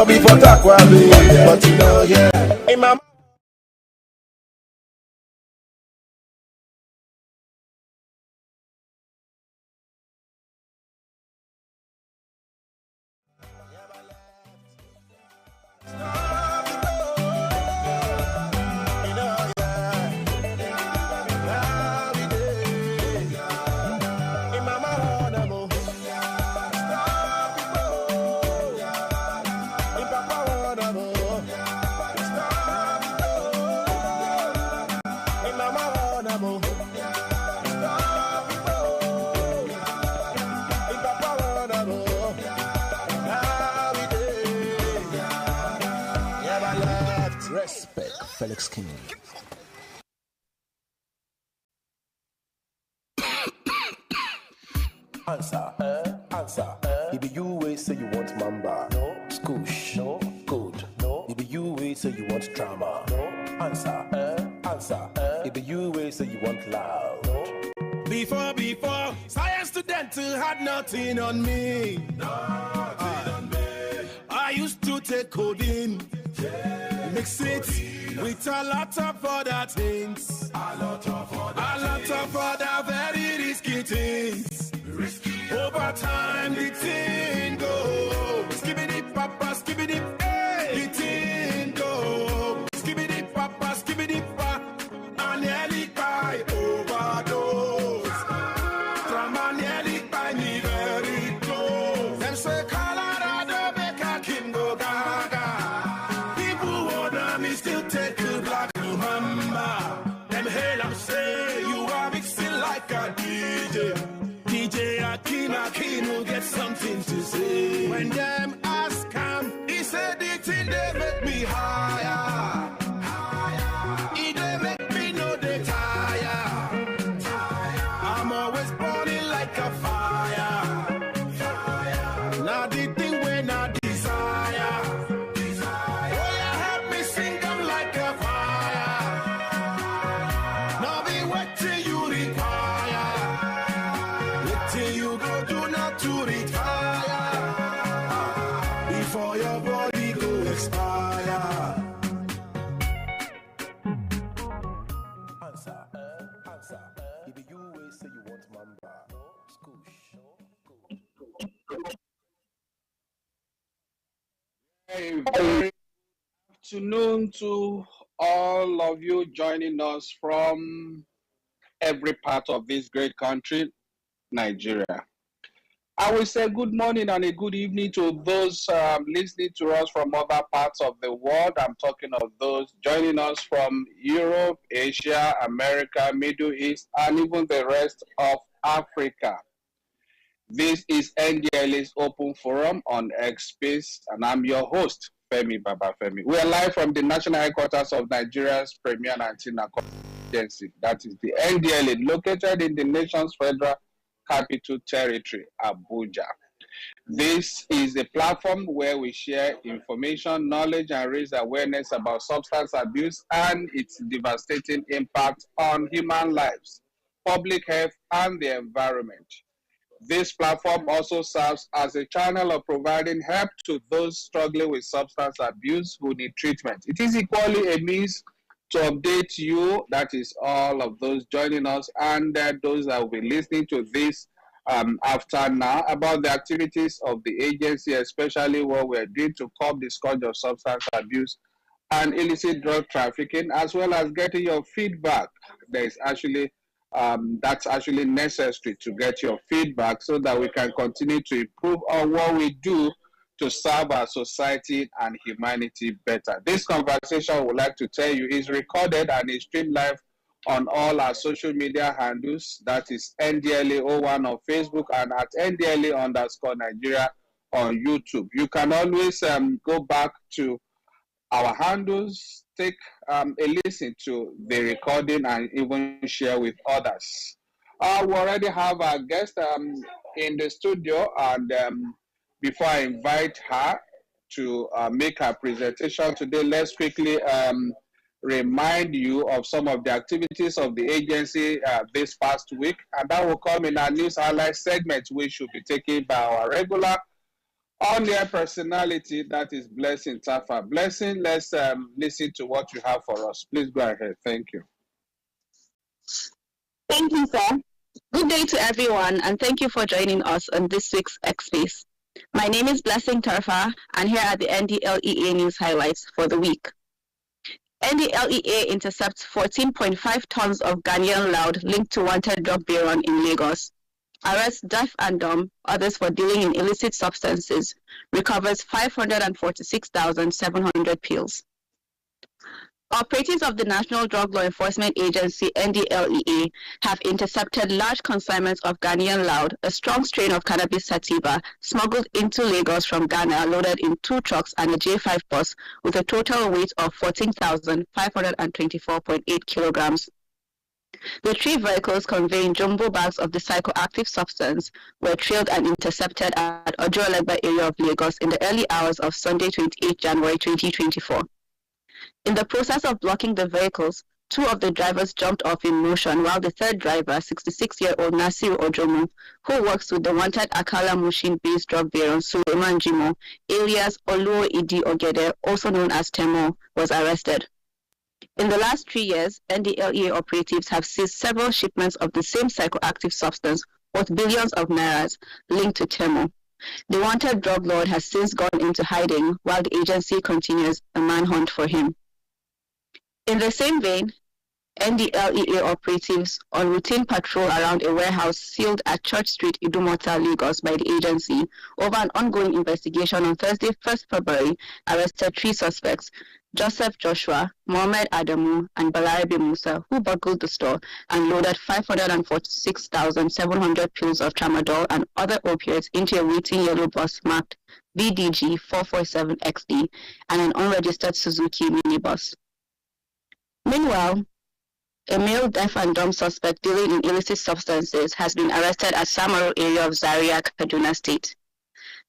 be for Takwa, but you know, yeah. In my respect, Felix King. Answer. It be you way say you want mamba. No. Scoosh. No. Good. No. It be you way say you want drama. No. Answer. It be you way say you want loud. No. Before, science student had nothing on me. Nothing on me. I used to take codeine. Yeah. Mix it with a lot of other things. A lot of other very risky things. Over time, the thing go. Skibbity papa, skibbity, hey. The thing go. Skibbity papa, skibbity pa. I nearly die overdose. Drama nearly by me very close. Them say Colorado make a king go gaga. People order me still take a black mamba. Them hail and say you are mixing like a DJ. DJ Akino get something to say. When them ask him, he said the thing they make me higher. He they make me know they tire. I'm always burning like a fire. Now the thing when I desire. Oh yeah, help me sing them like a fire. Now be what you require. Till you go do not to retire before your body go expire. Answer. If you way say you want mamba, scoosh. Very afternoon to all of you joining us from every part of this great country, Nigeria. I will say good morning and a good evening to those listening to us from other parts of the world. I'm talking of those joining us from Europe, Asia, America, Middle East, and even the rest of Africa. This is NDLA's Open Forum on X Space, and I'm your host, Femi Babafemi. We are live from the national headquarters of Nigeria's premier anti-narcotics agency, that is the NDLA, located in the nation's federal capital territory, Abuja. This is a platform where we share information, knowledge, and raise awareness about substance abuse and its devastating impact on human lives, public health, and the environment. This platform also serves as a channel of providing help to those struggling with substance abuse who need treatment. It is equally a means to update you, that is all of those joining us and those that will be listening to this after now, about the activities of the agency, especially what we're doing to curb the scourge of substance abuse and illicit drug trafficking, as well as getting your feedback. There's actually that's actually necessary to get your feedback so that we can continue to improve on what we do to serve our society and humanity better. This conversation, I would like to tell you, is recorded and is streamed live on all our social media handles. That is NDLA01 on Facebook and at NDLA_Nigeria on YouTube. You can always go back to our handles, take a listen to the recording and even share with others. We already have our guest in the studio, and before I invite her to make her presentation today, let's quickly remind you of some of the activities of the agency this past week, and that will come in our news highlight segment, which will be taken by our regular On-air personality, that is Blessing Tafa. Blessing, let's listen to what you have for us. Please go ahead. Thank you. Thank you, sir. Good day to everyone, and thank you for joining us on this week's X-Space. My name is Blessing Tarfa, and here are the NDLEA news highlights for the week. NDLEA intercepts 14.5 tons of Ghanaian loud linked to wanted drug baron in Lagos. Arrests deaf and dumb, others for dealing in illicit substances. Recovers 546,700 pills. Operatives of the National Drug Law Enforcement Agency, NDLEA, have intercepted large consignments of Ghanaian loud, a strong strain of cannabis sativa, smuggled into Lagos from Ghana, loaded in 2 trucks and a J5 bus, with a total weight of 14,524.8 kilograms. The 3 vehicles conveying jumbo bags of the psychoactive substance were trailed and intercepted at Ojo-Elegba area of Lagos in the early hours of Sunday, 28 January 2024. In the process of blocking the vehicles, 2 of the drivers jumped off in motion, while the third driver, 66-year-old Nasir Ojomo, who works with the wanted Akala Mushin-based drug baron Suleiman Jimo, alias Oluo Idi Ogede, also known as Temo, was arrested. In the last 3 years, NDLEA operatives have seized several shipments of the same psychoactive substance worth billions of nairas linked to Temo. The wanted drug lord has since gone into hiding while the agency continues a manhunt for him. In the same vein, NDLEA operatives on routine patrol around a warehouse sealed at Church Street, Idumota, Lagos by the agency over an ongoing investigation on Thursday, 1st February, arrested 3 suspects, Joseph Joshua, Mohamed Adamu, and Balarabe Musa, who burgled the store and loaded 546,700 pills of tramadol and other opiates into a waiting yellow bus marked VDG 447XD and an unregistered Suzuki minibus. Meanwhile, a male deaf and dumb suspect dealing in illicit substances has been arrested at Samaru area of Zaria, Kaduna State.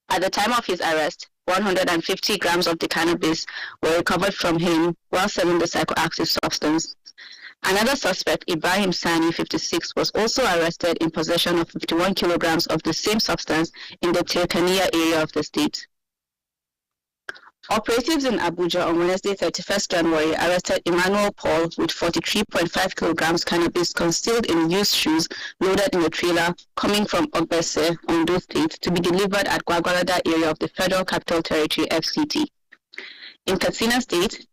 At the time of his arrest, 150 grams of the cannabis were recovered from him while selling the psychoactive substance. Another suspect, Ibrahim Sani, 56, was also arrested in possession of 51 kilograms of the same substance in the Turkania area of the state. Operatives in Abuja on Wednesday, 31st January, arrested Emmanuel Paul with 43.5 kilograms cannabis concealed in used shoes loaded in a trailer coming from Ogbese, Ondo State, to be delivered at Gwagwalada area of the Federal Capital Territory, FCT. In Katsina State,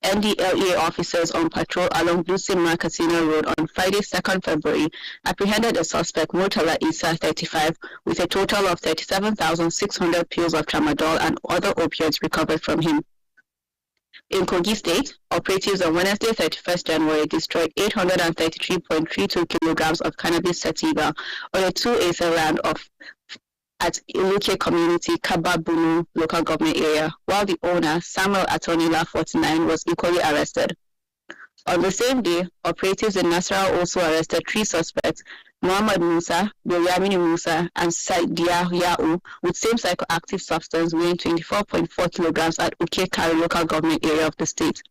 NDLEA officers on patrol along Blusimma Katsina Road on Friday, 2nd February, apprehended a suspect, Murtala Isa, 35, with a total of 37,600 pills of tramadol and other opiates recovered from him. In Kogi State, operatives on Wednesday, 31st January, destroyed 833.32 kilograms of cannabis sativa on a 2-acre land at Iluke Community, Kababunu local government area, while the owner, Samuel Atonila, 49, was equally arrested. On the same day, operatives in Nasarawa also arrested 3 suspects, Muhammad Musa, Biryamini Musa, and Saidia Ya'u, with same psychoactive substance weighing 24.4 kilograms at Ukekari local government area of the state,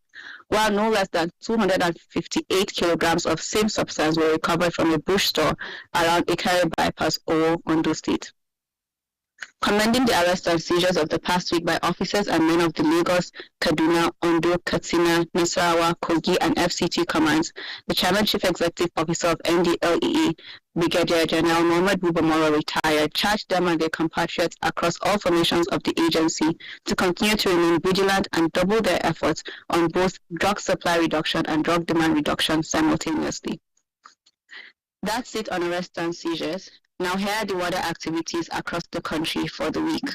while no less than 258 kilograms of same substance were recovered from a bush store around Ikare Bypass, Owo, Ondo State. Commending the arrests and seizures of the past week by officers and men of the Lagos, Kaduna, Ondo, Katsina, Nasarawa, Kogi, and FCT commands, the Chairman Chief Executive Officer of NDLEA, Brigadier General Mohammed Bubamoro, retired, charged them and their compatriots across all formations of the agency to continue to remain vigilant and double their efforts on both drug supply reduction and drug demand reduction simultaneously. That's it on arrests and seizures. Now here are the WADA activities across the country for the week.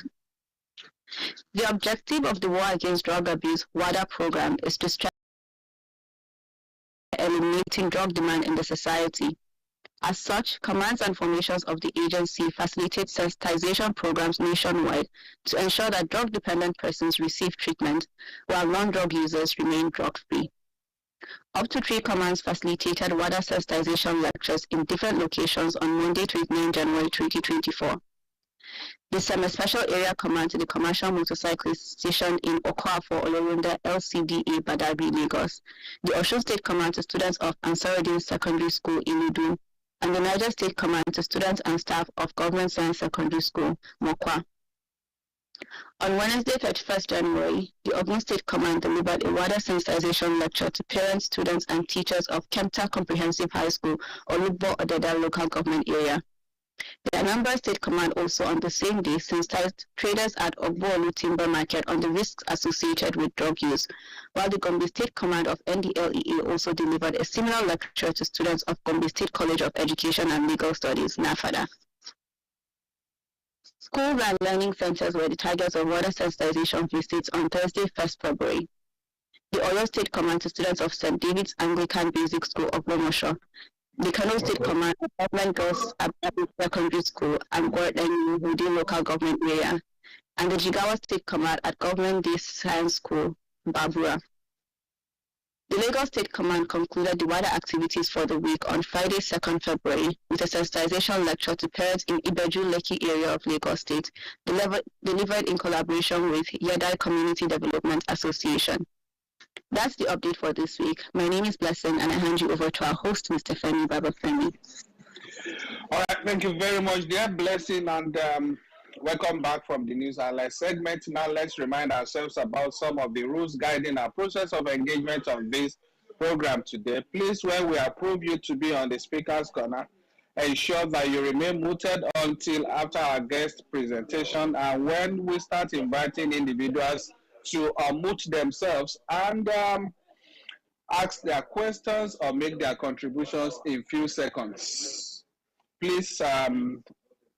The objective of the War Against Drug Abuse WADA program is to strive eliminating drug demand in the society. As such, commands and formations of the agency facilitate sensitization programs nationwide to ensure that drug-dependent persons receive treatment, while non-drug users remain drug-free. Up to 3 commands facilitated WADA sensitization lectures in different locations on Monday, 29 January 2024. The Semi-Special Area Command to the Commercial Motorcyclist Station in Okoafo, Olorunda, LCDA, Badagry, Lagos. The Osun State Command to students of Ansarudin Secondary School in Udu, and the Niger State Command to students and staff of Government Science Secondary School, Mokwa. On Wednesday, 31st January, the Ogun State Command delivered a wider sensitization lecture to parents, students, and teachers of Kempta Comprehensive High School, Olugbo Odeda Local Government Area. The Anambra State Command also on the same day sensitized traders at Ogboolu Timber Market on the risks associated with drug use, while the Gombe State Command of NDLEA also delivered a similar lecture to students of Gombe State College of Education and Legal Studies, NAFADA. Schools and learning centers were the targets of water sensitization visits on Thursday, 1st February. The Oyo State Command to students of St. David's Anglican Basic School of Lomosho, the Kano State Command of Government Girls Abdul Secondary School and Gordon Wudi Local Government Area, and the Jigawa State Command at Government Day Science School, Babura. The Lagos State Command concluded the wider activities for the week on Friday, 2nd February, with a sensitization lecture to parents in Ibeju Lekki area of Lagos State, delivered in collaboration with Yedai Community Development Association. That's the update for this week. My name is Blessing, and I hand you over to our host, Mr. Femi Babafemi. All right, thank you very much, dear Blessing, and welcome back from the news highlight segment. Now let's remind ourselves about some of the rules guiding our process of engagement on this program today. Please, when we approve you to be on the speaker's corner, ensure that you remain muted until after our guest presentation, and when we start inviting individuals to unmute themselves and ask their questions or make their contributions in few seconds. Please,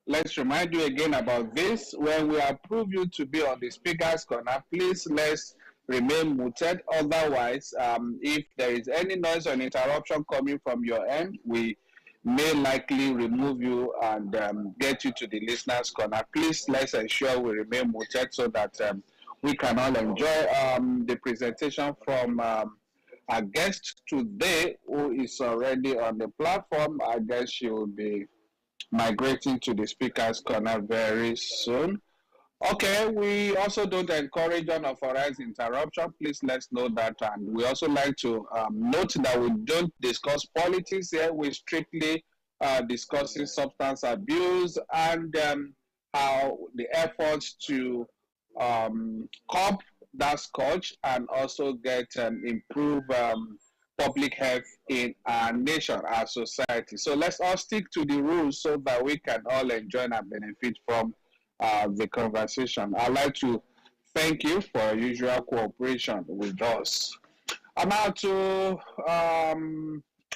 let's remind you again about this. When we approve you to be on the speaker's corner, please let's remain muted. Otherwise, if there is any noise or interruption coming from your end, we may likely remove you and get you to the listener's corner. Please let's ensure we remain muted so that we can all enjoy the presentation from our guest today, who is already on the platform. I guess she will be migrating to the speaker's corner very soon. Okay, we also don't encourage unauthorized interruption. Please let's know that. And we also like to note that we don't discuss politics here. We're strictly discussing substance abuse and how the efforts to curb that scourge and also get improve public health in our nation, our society. So let's all stick to the rules so that we can all enjoy and benefit from the conversation. I'd like to thank you for your usual cooperation with us. And now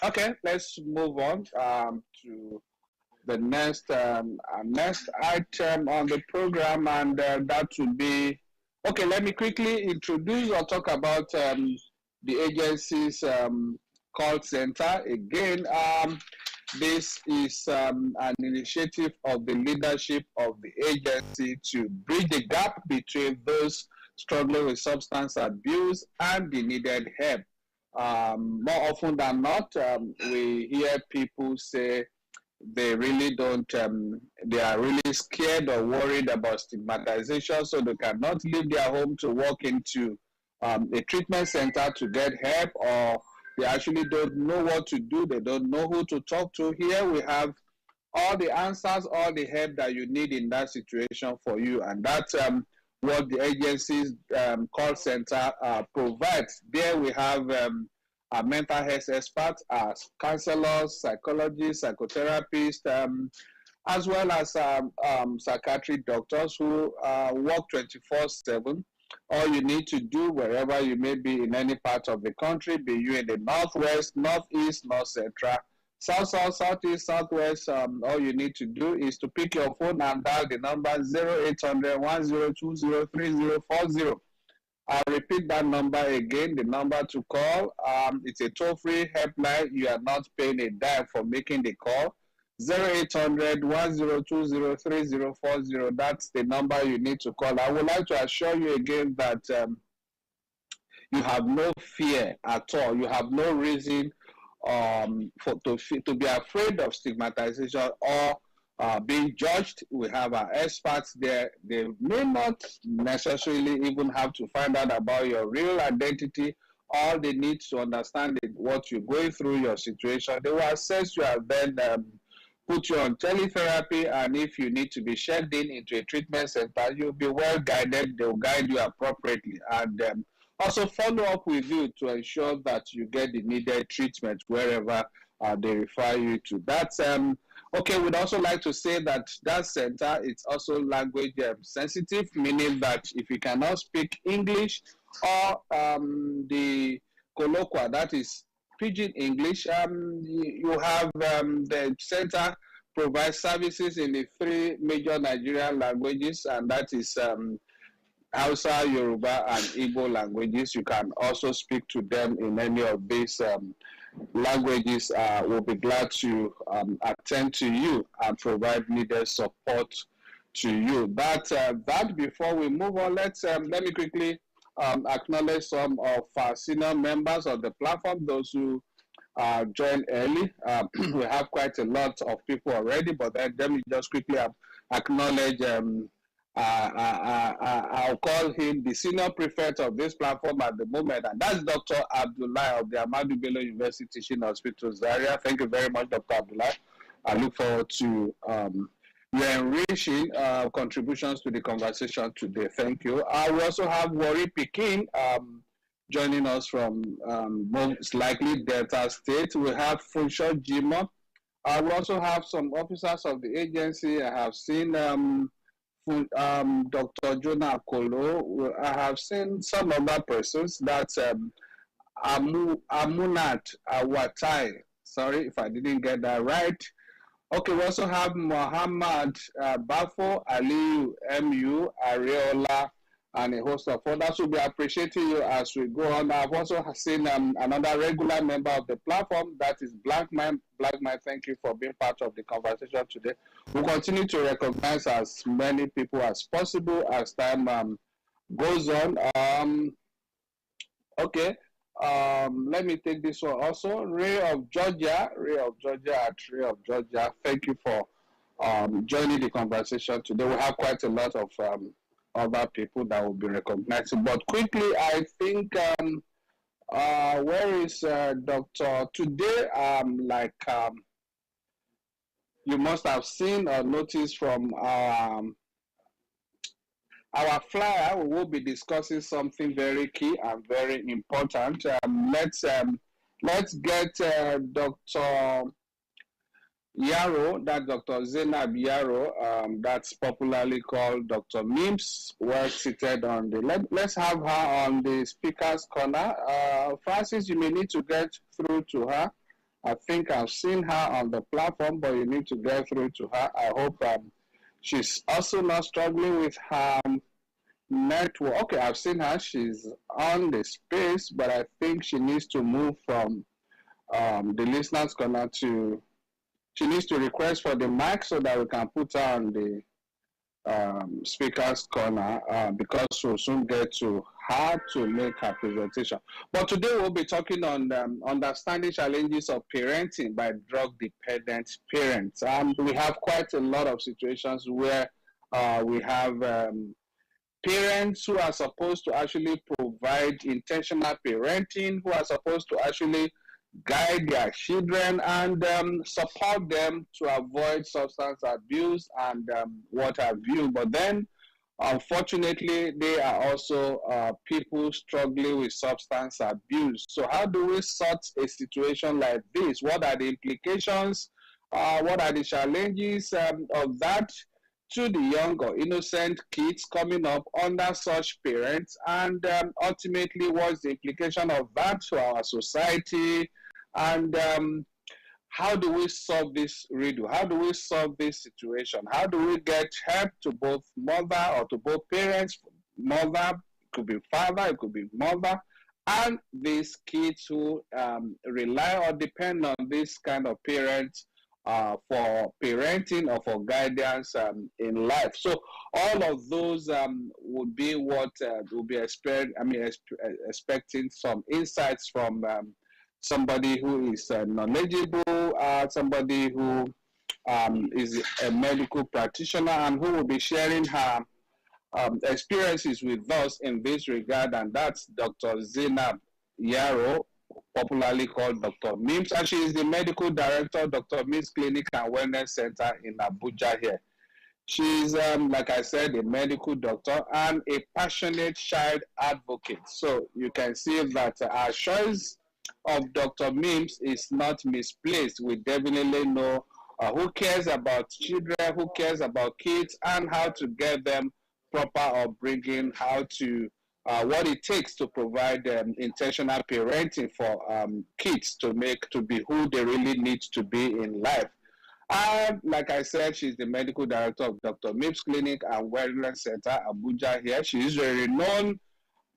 okay, let's move on to the next item on the program, and that would be, okay, let me quickly introduce or talk about the agency's call center. Again, this is an initiative of the leadership of the agency to bridge the gap between those struggling with substance abuse and the needed help. More often than not, we hear people say they really don't, they are really scared or worried about stigmatization, so they cannot leave their home to walk into a treatment center to get help, or they actually don't know what to do, they don't know who to talk to. Here we have all the answers, all the help that you need in that situation for you, and that's what the agency's call center provides. There we have our mental health experts, as counselors, psychologists, psychotherapists, as well as psychiatric doctors who work 24/7. All you need to do, wherever you may be in any part of the country, be you in the northwest, northeast, north central, south, southeast, southwest, all you need to do is to pick your phone and dial the number 0800-1020-3040. I'll repeat that number again, the number to call. It's a toll-free helpline. You are not paying a dime for making the call. 0800-1020-3040. That's the number you need to call. I would like to assure you again that you have no fear at all. You have no reason to be afraid of stigmatization or being judged. We have our experts there. They may not necessarily even have to find out about your real identity. All they need to understand is what you're going through, your situation. They will assess you and then put you on teletherapy, and if you need to be checked in into a treatment center, you'll be well guided. They'll guide you appropriately, and also follow up with you to ensure that you get the needed treatment wherever they refer you to. That's okay. We'd also like to say that that center is also language sensitive, meaning that if you cannot speak English or the colloquial, that is Pidgin English, you have the center provides services in the three major Nigerian languages, and that is Hausa, Yoruba, and Igbo languages. You can also speak to them in any of these languages. We'll be glad to attend to you and provide needed support to you. That before we move on, let me quickly acknowledge some of our senior members of the platform, those who joined early. We have quite a lot of people already, but then let me just quickly acknowledge. I'll call him the senior prefect of this platform at the moment, and that's Dr. Abdullah of the Ahmadu Bello University Teaching Hospital, Zaria. Thank you very much, Dr. Abdullah. I look forward to your enriching contributions to the conversation today. Thank you. We also have Wari Pikin joining us from most likely Delta State. We have Funsho Jimo. We also have some officers of the agency. I have seen Dr. Jonah Akolo. I have seen some other persons. That's Amunat Awatai. Sorry if I didn't get that right. Okay, we also have Muhammad Bafo, Aliyu, MU, Areola, and a host of others. Will be appreciating you as we go on. I've also seen another regular member of the platform, that is Blackman. Blackman, thank you for being part of the conversation today. We'll continue to recognize as many people as possible as time goes on. Okay. Let me take this one also. Ray of Georgia, thank you for joining the conversation today. We have quite a lot of other people that will be recognized. But quickly, I think, where is Dr. Today? You must have seen or noticed from our flyer, we will be discussing something very key and very important. Let's get Dr. Yaro, that's Dr. Zainab Yaro, that's popularly called Dr. Mims, well seated on the, let's have her on the speaker's corner. Francis, you may need to get through to her. I think I've seen her on the platform, but you need to get through to her. I hope she's also not struggling with her network. Okay, I've seen her. She's on the space, but I think she needs to move from the listener's corner to, she needs to request for the mic so that we can put her on the speaker's corner because we'll soon get to her to make her presentation. But today we'll be talking on understanding challenges of parenting by drug-dependent parents. We have quite a lot of situations where we have parents who are supposed to actually provide intentional parenting, who are supposed to actually guide their children and support them to avoid substance abuse and what have you. But then, unfortunately, they are also people struggling with substance abuse. So how do we sort a situation like this? What are the implications? What are the challenges of that to the young or innocent kids coming up under such parents? And ultimately, what's the implication of that to our society? And how do we solve this riddle? How do we solve this situation? How do we get help to both mother or to both parents? Mother, it could be father, it could be mother, and these kids who rely or depend on this kind of parents for parenting or for guidance in life. So all of those would be what we'll be expecting some insights from somebody who is knowledgeable, somebody who is a medical practitioner and who will be sharing her experiences with us in this regard, and that's Dr. Zainab Yaro, popularly called Dr. Mims, and she is the medical director of Dr. Mims Clinic and Wellness Center in Abuja here. She's, like I said, a medical doctor and a passionate child advocate. So you can see that our choice of Dr. Mims is not misplaced. We definitely know who cares about children, who cares about kids, and how to get them proper upbringing, how to what it takes to provide intentional parenting for kids to be who they really need to be in life. Like I said, she's the medical director of Dr. Mims Clinic and Wellness Center, Abuja here. She is a renowned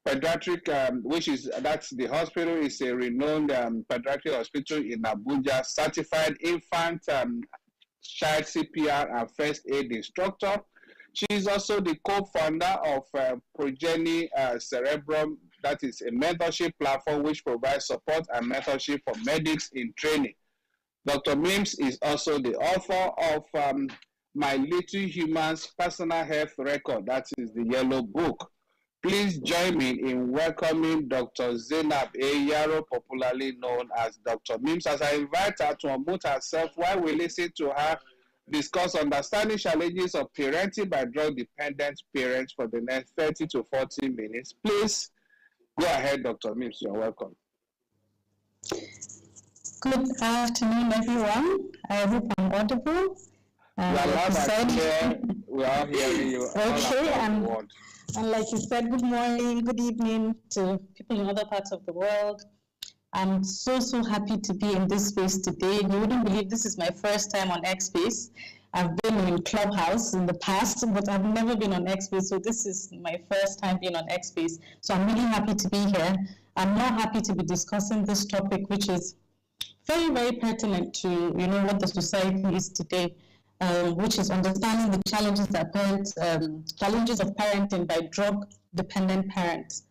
pediatric, that's the hospital is a renowned pediatric hospital in Abuja, certified infant child CPR and first aid instructor. She is also the co-founder of Progeny Cerebrum, that is a mentorship platform which provides support and mentorship for medics in training. Dr. Mims is also the author of My Little Human's Personal Health Record, that is the yellow book. Please join me in welcoming Dr. Zainab Yaro, popularly known as Dr. Mims, as I invite her to unmute herself while we listen to her discuss understanding challenges of parenting by drug-dependent parents for the next 30 to 40 minutes. Please go ahead, Dr. Mims. You're welcome. Good afternoon, everyone. I hope I'm audible. We are hearing you. Okay, and like you said, good morning, good evening to people in other parts of the world. I'm so happy to be in this space today. You wouldn't believe this is my first time on X-Space. I've been in Clubhouse in the past, but I've never been on X-Space, so this is my first time being on X-Space. So I'm really happy to be here. I'm more happy to be discussing this topic, which is very pertinent to what the society is today, which is understanding the challenges challenges of parenting by drug-dependent parents.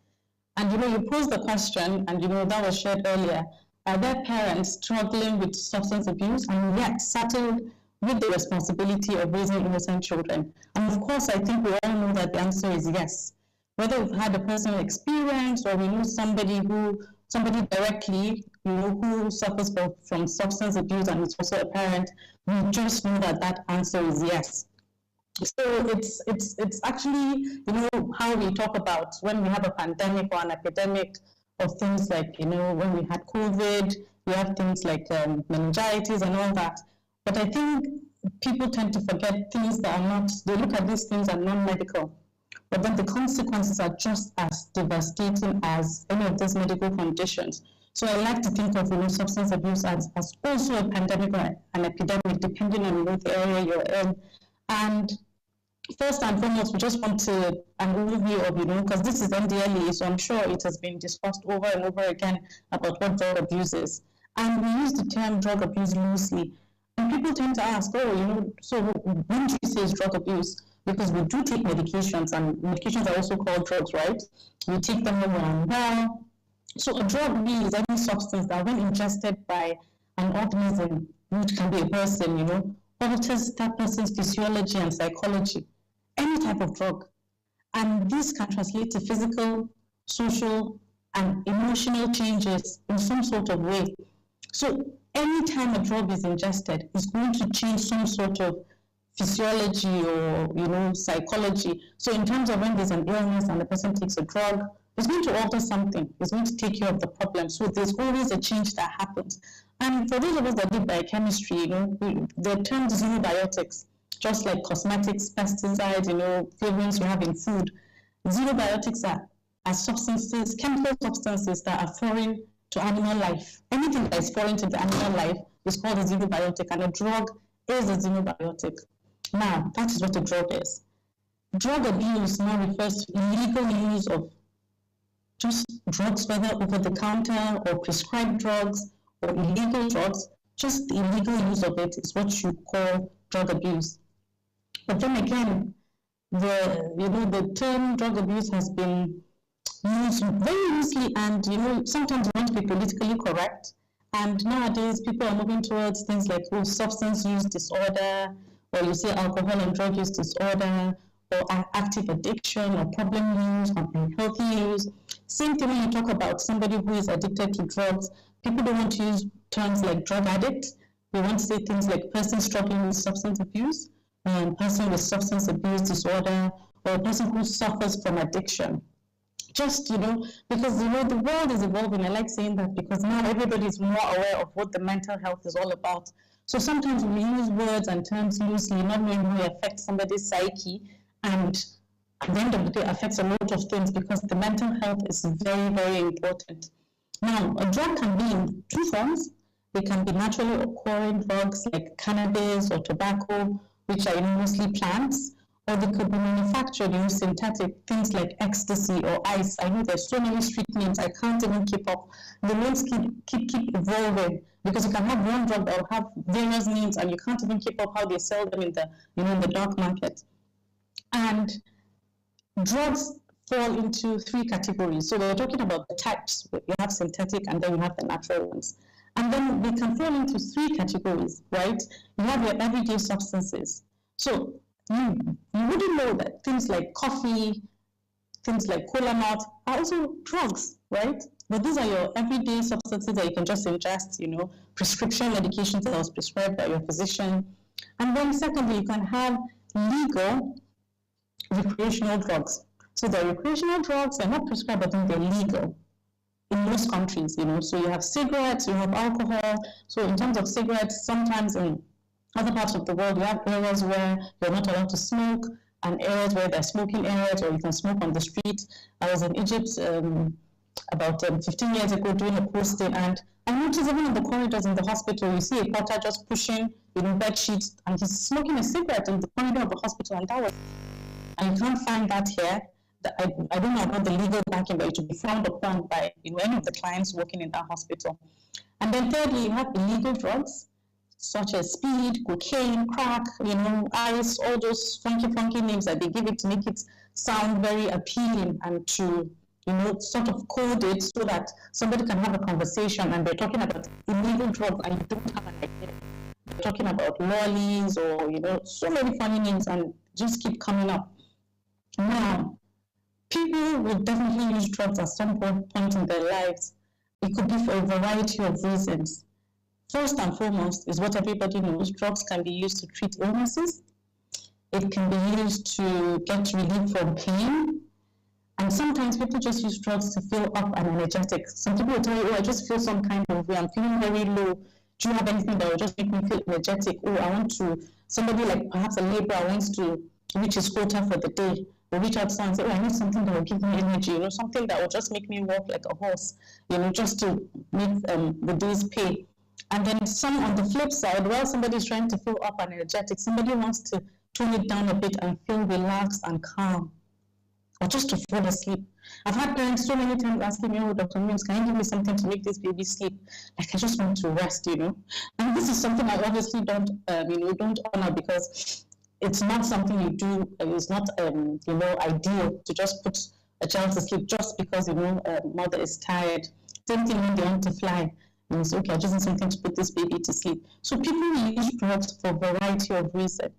And you posed the question, and that was shared earlier. Are there parents struggling with substance abuse and yet saddled with the responsibility of raising innocent children? And of course, I think we all know that the answer is yes. Whether we've had a personal experience or we know somebody directly, who suffers from substance abuse and is also a parent, we just know that answer is yes. So it's actually, how we talk about when we have a pandemic or an epidemic of things like, when we had COVID, we have things like meningitis and all that. But I think people tend to forget things that are not, they look at these things as non-medical. But then the consequences are just as devastating as any of these medical conditions. So I like to think of substance abuse as also a pandemic or an epidemic, depending on the area you're in. And first and foremost, we just want to an overview of, because this is NDLEA, so I'm sure it has been discussed over and over again about what drug abuse is. And we use the term drug abuse loosely. And people tend to ask, so when do you say it's drug abuse? Because we do take medications, and medications are also called drugs, right? We take them when we're unwell. So a drug really is any substance that, when ingested by an organism, which can be a person, alters that person's physiology and psychology. Any type of drug. And this can translate to physical, social, and emotional changes in some sort of way. So anytime a drug is ingested, it's going to change some sort of physiology or psychology. So in terms of when there's an illness and the person takes a drug, it's going to alter something. It's going to take care of the problem. So there's always a change that happens. And for those of us that did biochemistry, the term xenobiotics, just like cosmetics, pesticides, flavorings you have in food, xenobiotics are substances, chemical substances that are foreign to animal life. Anything that is foreign to the animal life is called a xenobiotic, and a drug is a xenobiotic. Now, that is what a drug is. Drug abuse now refers to illegal use of just drugs, whether over the counter or prescribed drugs or illegal drugs. Just the illegal use of it is what you call drug abuse. But then again, the term drug abuse has been used very loosely, and sometimes we want to be politically correct. And nowadays, people are moving towards things like substance use disorder, or you say alcohol and drug use disorder, or active addiction or problem use or unhealthy use. Same thing when you talk about somebody who is addicted to drugs. People don't want to use terms like drug addict. We want to say things like person struggling with substance abuse, person with substance abuse disorder, or a person who suffers from addiction. Just, because, the world is evolving. I like saying that because now everybody is more aware of what the mental health is all about. So sometimes we use words and terms loosely, not knowing how it affects somebody's psyche, and at the end of the day affects a lot of things because the mental health is very, very important. Now, a drug can be in two forms. They can be naturally occurring drugs like cannabis or tobacco, which are mostly plants, or they could be manufactured in synthetic things like ecstasy or ice. I know there's so many street names, I can't even keep up. The names keep evolving because you can have one drug that will have various names and you can't even keep up how they sell them in the in the dark market. And drugs fall into three categories. So we're talking about the types. You have synthetic and then you have the natural ones. And then they can fall into three categories, right? You have your everyday substances. So you wouldn't know that things like coffee, things like cola nut are also drugs, right? But these are your everyday substances that you can just ingest, prescription medications that was prescribed by your physician. And then secondly, you can have legal recreational drugs. So the recreational drugs are not prescribed, but then they're legal in most countries, So you have cigarettes, you have alcohol. So in terms of cigarettes, sometimes in other parts of the world, you have areas where you're not allowed to smoke, and areas where there are smoking areas, or you can smoke on the street. I was in Egypt about 15 years ago doing a posting, and I noticed even in the corridors in the hospital, you see a porter just pushing, bed sheets, and he's smoking a cigarette in the corridor of the hospital, and you can't find that here. I don't know about the legal backing, but it should be frowned upon by any of the clients working in that hospital. And then thirdly, you have illegal drugs, such as speed, cocaine, crack, ice, all those funky names that they give it to make it sound very appealing and to, sort of code it so that somebody can have a conversation and they're talking about illegal drugs and you don't have an idea. They're talking about lollies or, so many funny names and just keep coming up. Now, people will definitely use drugs at some point in their lives. It could be for a variety of reasons. First and foremost is what everybody knows. Drugs can be used to treat illnesses. It can be used to get relief from pain. And sometimes people just use drugs to feel up and energetic. Some people will tell you, I just feel some kind of way. I'm feeling very low. Do you have anything that will just make me feel energetic? Somebody like perhaps a laborer wants to reach his quota for the day. Will reach out to someone and say, I need something that will give me energy, something that will just make me walk like a horse, just to make the day's pay. And then some on the flip side, while somebody is trying to feel up and energetic, somebody wants to tone it down a bit and feel relaxed and calm, or just to fall asleep. I've had parents so many times asking me, Dr. Mills, can you give me something to make this baby sleep? Like, I just want to rest, And this is something I obviously don't honor because it's not something you do. It's not, ideal to just put a child to sleep just because, mother is tired. Same thing when they want to fly. And it's okay, I just need something to put this baby to sleep. So people use drugs for a variety of reasons.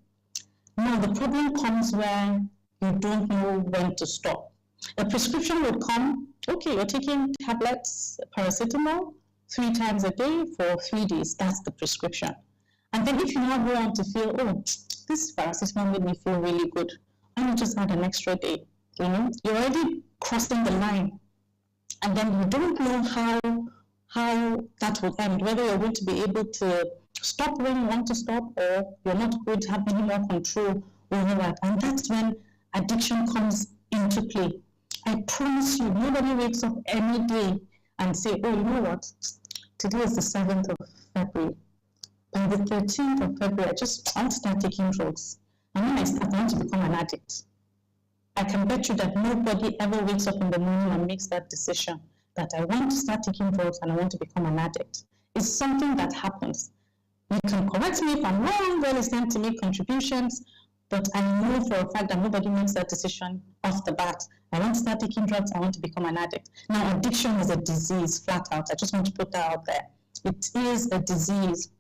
Now, the problem comes where you don't know when to stop. A prescription would come, okay, you're taking tablets, paracetamol, 3 times a day for 3 days. That's the prescription. And then if you now go on to feel, this paracetamol made me feel really good, and you just add an extra day, you're already crossing the line. And then you don't know how that will end, whether you're going to be able to stop when you want to stop, or you're not going to have any more control over that. And that's when addiction comes into play. I promise you, nobody wakes up any day and say, you know what, today is the 7th of February. By the 13th of February, I want to start taking drugs. And when I start, I want to become an addict. I can bet you that nobody ever wakes up in the morning and makes that decision that I want to start taking drugs and I want to become an addict. It's something that happens. You can correct me if I'm wrong, well, it's time to make contributions, but I know for a fact that nobody makes that decision off the bat. I want to start taking drugs, I want to become an addict. Now, addiction is a disease, flat out. I just want to put that out there. It is a disease.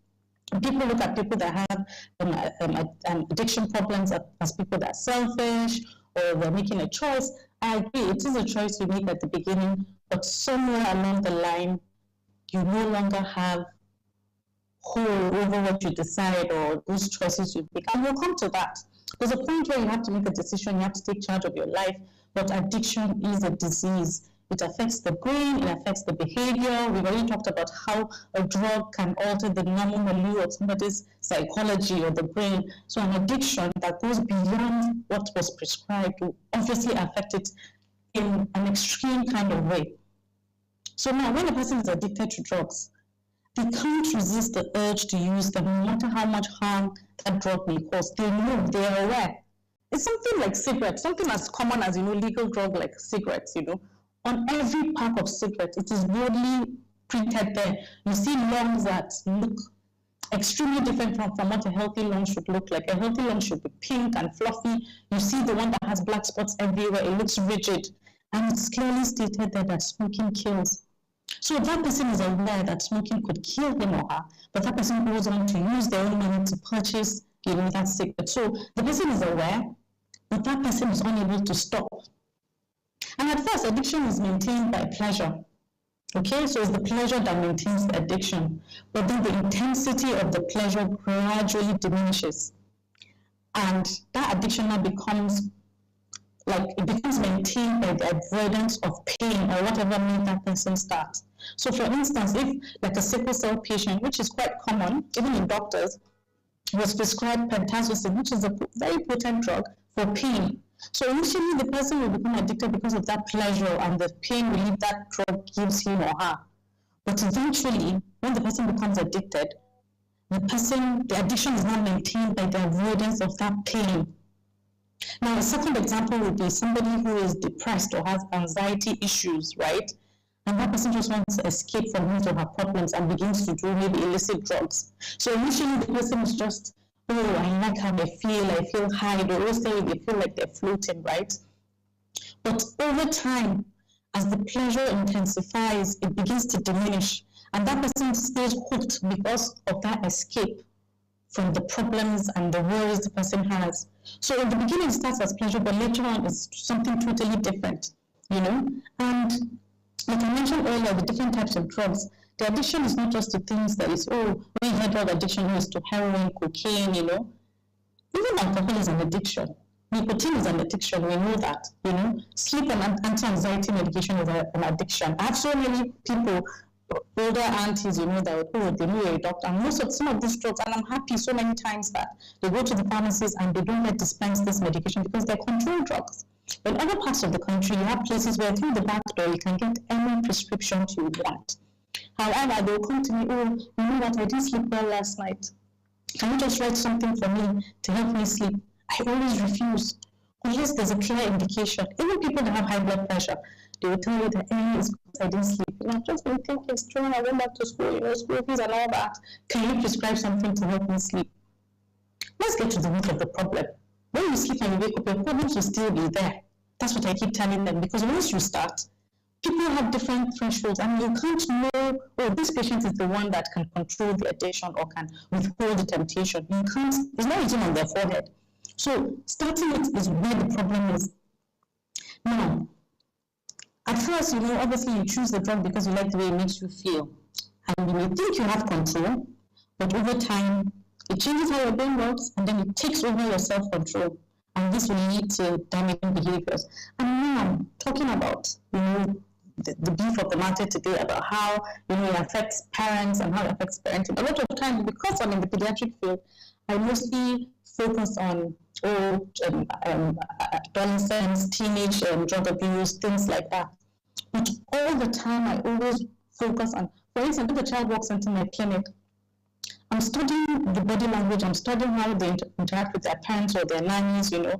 People look at people that have addiction problems as people that are selfish or they're making a choice. I agree, it is a choice you make at the beginning, but somewhere along the line, you no longer have hold over what you decide or those choices you make. And we'll come to that. There's a point where you have to make a decision, you have to take charge of your life, but addiction is a disease. It affects the brain, it affects the behavior. We've already talked about how a drug can alter the normal milieu of somebody's psychology or the brain. So an addiction that goes beyond what was prescribed will obviously affect it in an extreme kind of way. So now, when a person is addicted to drugs, they can't resist the urge to use them, no matter how much harm that drug may cause. They know, they are aware. It's something like cigarettes, something as common as, legal drug like cigarettes, On every pack of cigarettes, it is boldly printed there. You see lungs that look extremely different from what a healthy lung should look like. A healthy lung should be pink and fluffy. You see the one that has black spots everywhere, it looks rigid. And it's clearly stated there that smoking kills. So that person is aware that smoking could kill him or her, but that person goes on to use their own money to purchase, that cigarette. So the person is aware, but that person is unable to stop. And at first, addiction is maintained by pleasure. Okay, so it's the pleasure that maintains the addiction, but then the intensity of the pleasure gradually diminishes. And that addiction now becomes maintained by the avoidance of pain or whatever made that person start. So for instance, if like a sickle cell patient, which is quite common, even in doctors, was prescribed pentazocine, which is a very potent drug for pain. So initially the person will become addicted because of that pleasure and the pain relief that drug gives him or her. But eventually, when the person becomes addicted, the addiction is not maintained by the avoidance of that pain. Now, a second example would be somebody who is depressed or has anxiety issues, right? And that person just wants to escape from his or her problems and begins to do maybe illicit drugs. So initially the person is just, I like how I feel high. They always say they feel like they're floating, right? But over time, as the pleasure intensifies, it begins to diminish. And that person stays hooked because of that escape from the problems and the worries the person has. So in the beginning it starts as pleasure, but later on it's something totally different, And like I mentioned earlier, the different types of drugs, the addiction is not just to things that is, when you hear drug addiction, is to heroin, cocaine, Even alcohol is an addiction. Nicotine is an addiction, we know that, Sleep and anti-anxiety medication is an addiction. I have so many people, older aunties, that they know you're a doctor. And some of these drugs, and I'm happy so many times that they go to the pharmacies and they don't let dispense this medication because they're controlled drugs. But in other parts of the country, you have places where through the back door you can get any prescription you want. However, they'll come to me, you know what, I didn't sleep well last night. Can you just write something for me to help me sleep? I always refuse. Unless there's a clear indication. Even people that have high blood pressure, they will tell you that it's because I didn't sleep. I've just been thinking strong, I went back to school, school fees and all that. Can you prescribe something to help me sleep? Let's get to the root of the problem. When you sleep and you wake up, your problems will still be there. That's what I keep telling them, because once you start, people have different thresholds, and you can't know, this patient is the one that can control the addiction or can withhold the temptation. You can't, it's not written on their forehead. So starting it is where the problem is. Now, at first, obviously you choose the drug because you like the way it makes you feel. And you may think you have control, but over time, it changes how your brain works, and then it takes over your self-control. And this will lead to damaging behaviors. And now, talking about, the beef of the matter today about how, it affects parents and how it affects parenting. A lot of times, because I'm in the pediatric field, I mostly focus on adolescents, teenage drug abuse, things like that. But all the time, I always focus on, for instance, if a child walks into my clinic, I'm studying the body language, I'm studying how they interact with their parents or their nannies, And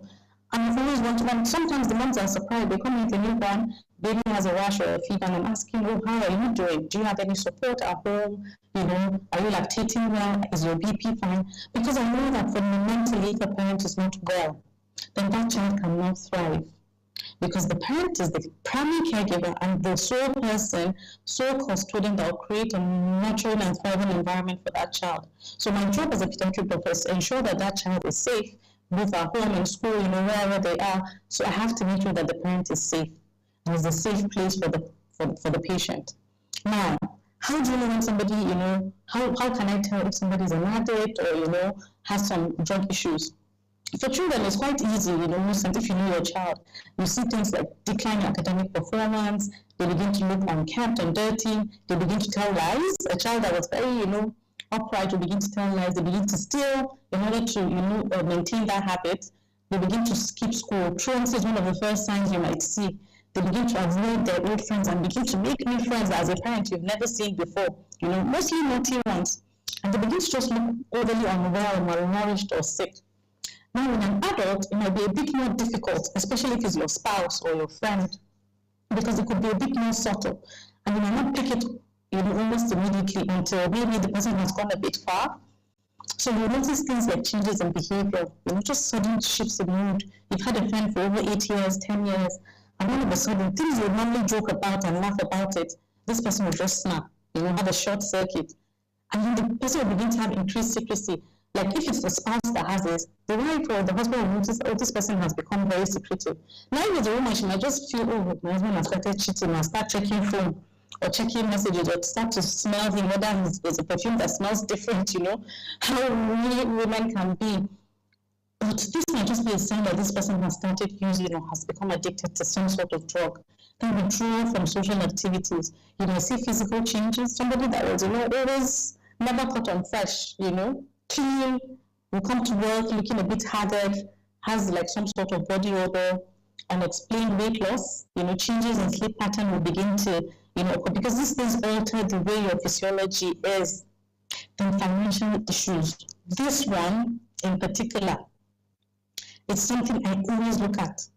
I've always wanted, sometimes the moms are surprised, they come in with a newborn, baby has a rash or a fever, and I'm asking, how are you doing? Do you have any support at home? Are you lactating well? Is your BP fine? Because I know that fundamentally, if a parent is not well, then that child cannot thrive. because the parent is the primary caregiver and the sole person, sole custodian that will create a nurturing and thriving environment for that child. So my job as a pediatric doctor is to ensure that that child is safe, both at home and school, wherever they are. So I have to make sure that the parent is safe and is a safe place for the patient. Now, how do you know when somebody, how can I tell if somebody is an addict or, has some drug issues? For children, it's quite easy, and if you know your child, you see things like decline in academic performance, they begin to look unkempt and dirty, they begin to tell lies. A child that was very, upright will begin to tell lies, they begin to steal in order to, maintain that habit. They begin to skip school. Truancy is one of the first signs you might see. They begin to avoid their old friends and begin to make new friends as a parent you've never seen before, mostly naughty ones. And they begin to just look overly unwell, malnourished, or sick. Now, in an adult, it might be a bit more difficult, especially if it's your spouse or your friend, because it could be a bit more subtle. And you might not pick it almost immediately until maybe the person has gone a bit far. So you notice things like changes in behavior, just sudden shifts in mood. You've had a friend for over 8 years, 10 years, and all of a sudden, things you normally joke about and laugh about it, this person will just snap, have a short circuit. And then the person will begin to have increased secrecy. Like if it's the spouse that has it, the wife or the husband will notice, this person has become very secretive. Now if it's a woman, she might just feel, my husband has started cheating, and start checking phone or checking messages, or start to smell him, whether there's a perfume that smells different, how really women can be. But this might just be a sign that this person has started using or has become addicted to some sort of drug. Then withdrawal from social activities. You may see physical changes. Somebody that was, always never caught on fresh, clean, will come to work looking a bit haggard, has like some sort of body odor, unexplained weight loss, changes in sleep pattern will begin to, because these things alter the way your physiology is. Then financial issues. This one in particular, it's something I always look at.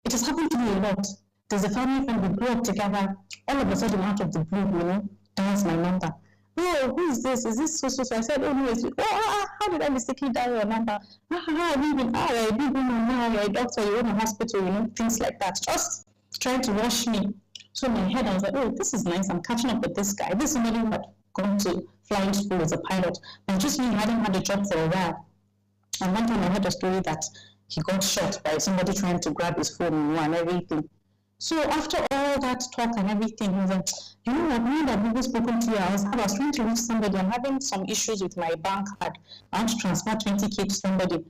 It has happened to me a lot. There's a family friend, we grew up together, all of a sudden out of the blue, dials my number. Oh, who is this? Is this so? I said, oh, no, it's you. How did I mistakenly dial your number? How have you been? You're a big woman now, you're a doctor, you're in a hospital, things like that. Just trying to rush me. So in my head, I was like, oh, this is nice. I'm catching up with this guy. This is somebody who had gone to flying school as a pilot, but just me hadn't had a job for a while. And one time I heard a story that he got shot by somebody trying to grab his phone and everything. So after all that talk and everything, he was like, what, me that we've spoken to you, I was trying to reach somebody, I'm having some issues with my bank card. I want to transfer 20K to somebody.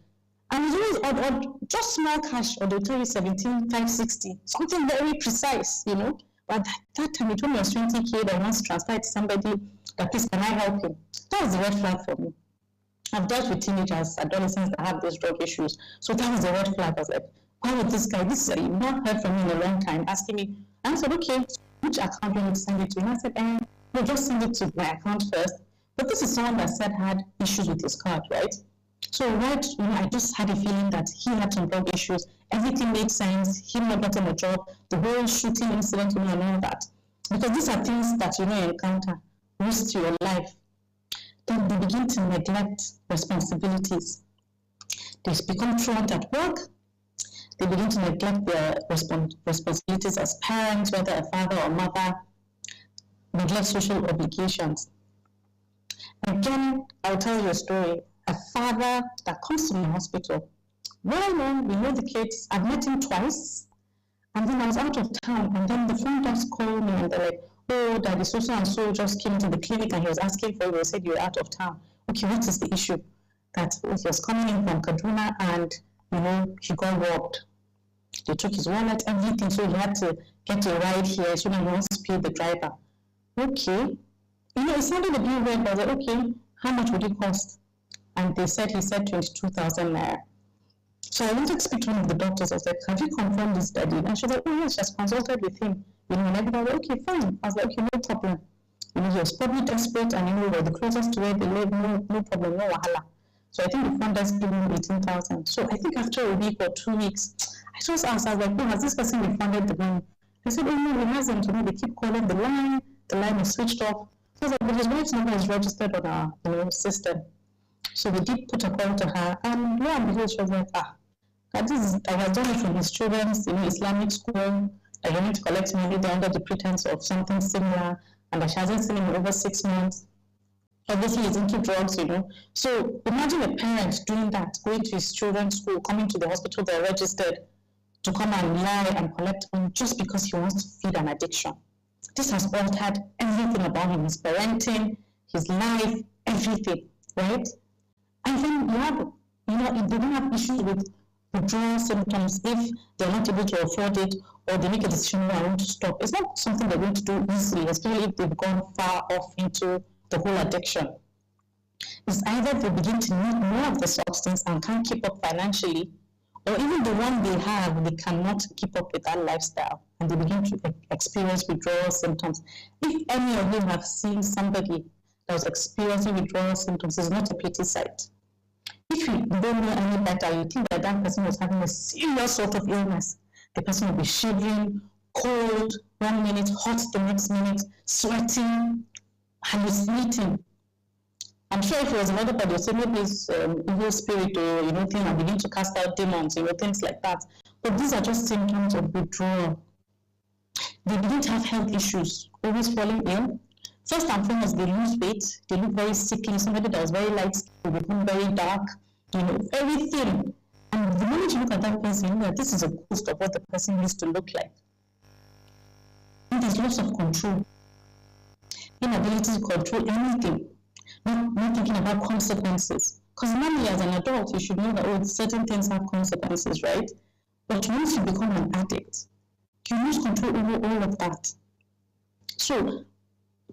And it's always odd, just small cash, or they'll tell you 17,560, something very precise, But that time, he told me it was 20K that wants to transfer it to somebody, that please, can I help him? That was the red flag for me. I've dealt with teenagers, adolescents that have these drug issues. So that was the red flag. I was like, why would this guy, you've not heard from me in a long time, asking me. And I said, okay, which account do you want to send it to? And I said, no, just send it to my account first. But this is someone that said had issues with his card, right? So I just had a feeling that he had some drug issues. Everything made sense. Him not getting a job, the whole shooting incident and all that. Because these are things that you encounter, risk to your life. Then they begin to neglect responsibilities. They become truant at work. They begin to neglect their responsibilities as parents, whether a father or mother, neglect social obligations. Again, I'll tell you a story. A father that comes to the hospital. Well known, we know the kids. I've met him twice. And then I was out of town. And then the front desk called me and they're like, oh, Daddy so and so just came to the clinic and he was asking for you. They said you're out of town. Okay, what is the issue? That he was coming in from Kaduna and, he got robbed. They took his wallet, everything, so he had to get a ride here so that he wants to pay the driver. Okay. It sounded a bit weird, but I was like, okay, how much would it cost? And he said 22,000 naira. So I wanted to speak to one of the doctors. I was like, have you confirmed this, Daddy? And she was like, oh yes, just consulted with him. And everybody was like, okay, fine. I was like, okay, no problem. He was probably desperate and we were the closest to where they live, no problem, no wahala. So I think the front desk gave him 18,000. So I think after a week or 2 weeks, I just asked, I was like, has this person refunded the money? They said, oh no, he hasn't. They keep calling the line is switched off. So I was like, but his wife's number is registered on our system. So we did put a call to her, and lo and behold, she was like, That is, I was done it from his children's Islamic school. I went to collect money there under the pretense of something similar, and she hasn't seen him in over 6 months. Obviously, he's into drugs, So imagine a parent doing that, going to his children's school, coming to the hospital they're registered to come and lie and collect money just because he wants to feed an addiction. This has altered everything about him, his parenting, his life, everything, right? And then you have, if they don't have issues with withdrawal symptoms, if they're not able to afford it, or they make a decision, I want to stop, it's not something they're going to do easily, especially if they've gone far off into the whole addiction. It's either they begin to need more of the substance and can't keep up financially, or even the one they have, they cannot keep up with that lifestyle, and they begin to experience withdrawal symptoms. If any of you have seen somebody that was experiencing withdrawal symptoms, it's not a pity sight. If you don't know any better, you think that that person was having a serious sort of illness. The person will be shivering, cold 1 minute, hot the next minute, sweating, hallucinating. I'm sure if it was another body, so maybe it's evil spirit or thing, and begin to cast out demons, things like that. But these are just symptoms of withdrawal. They begin to have health issues, always falling ill. First and foremost, they lose weight. They look very sickly. Somebody that was very light skin will become very dark, very thin. And the moment you look at that person, you know that this is a ghost of what the person used to look like. And there's loss of control, inability to control anything. Not thinking about consequences. Because normally as an adult, you should know that certain things have consequences, right? But once you become an addict, you lose control over all of that. So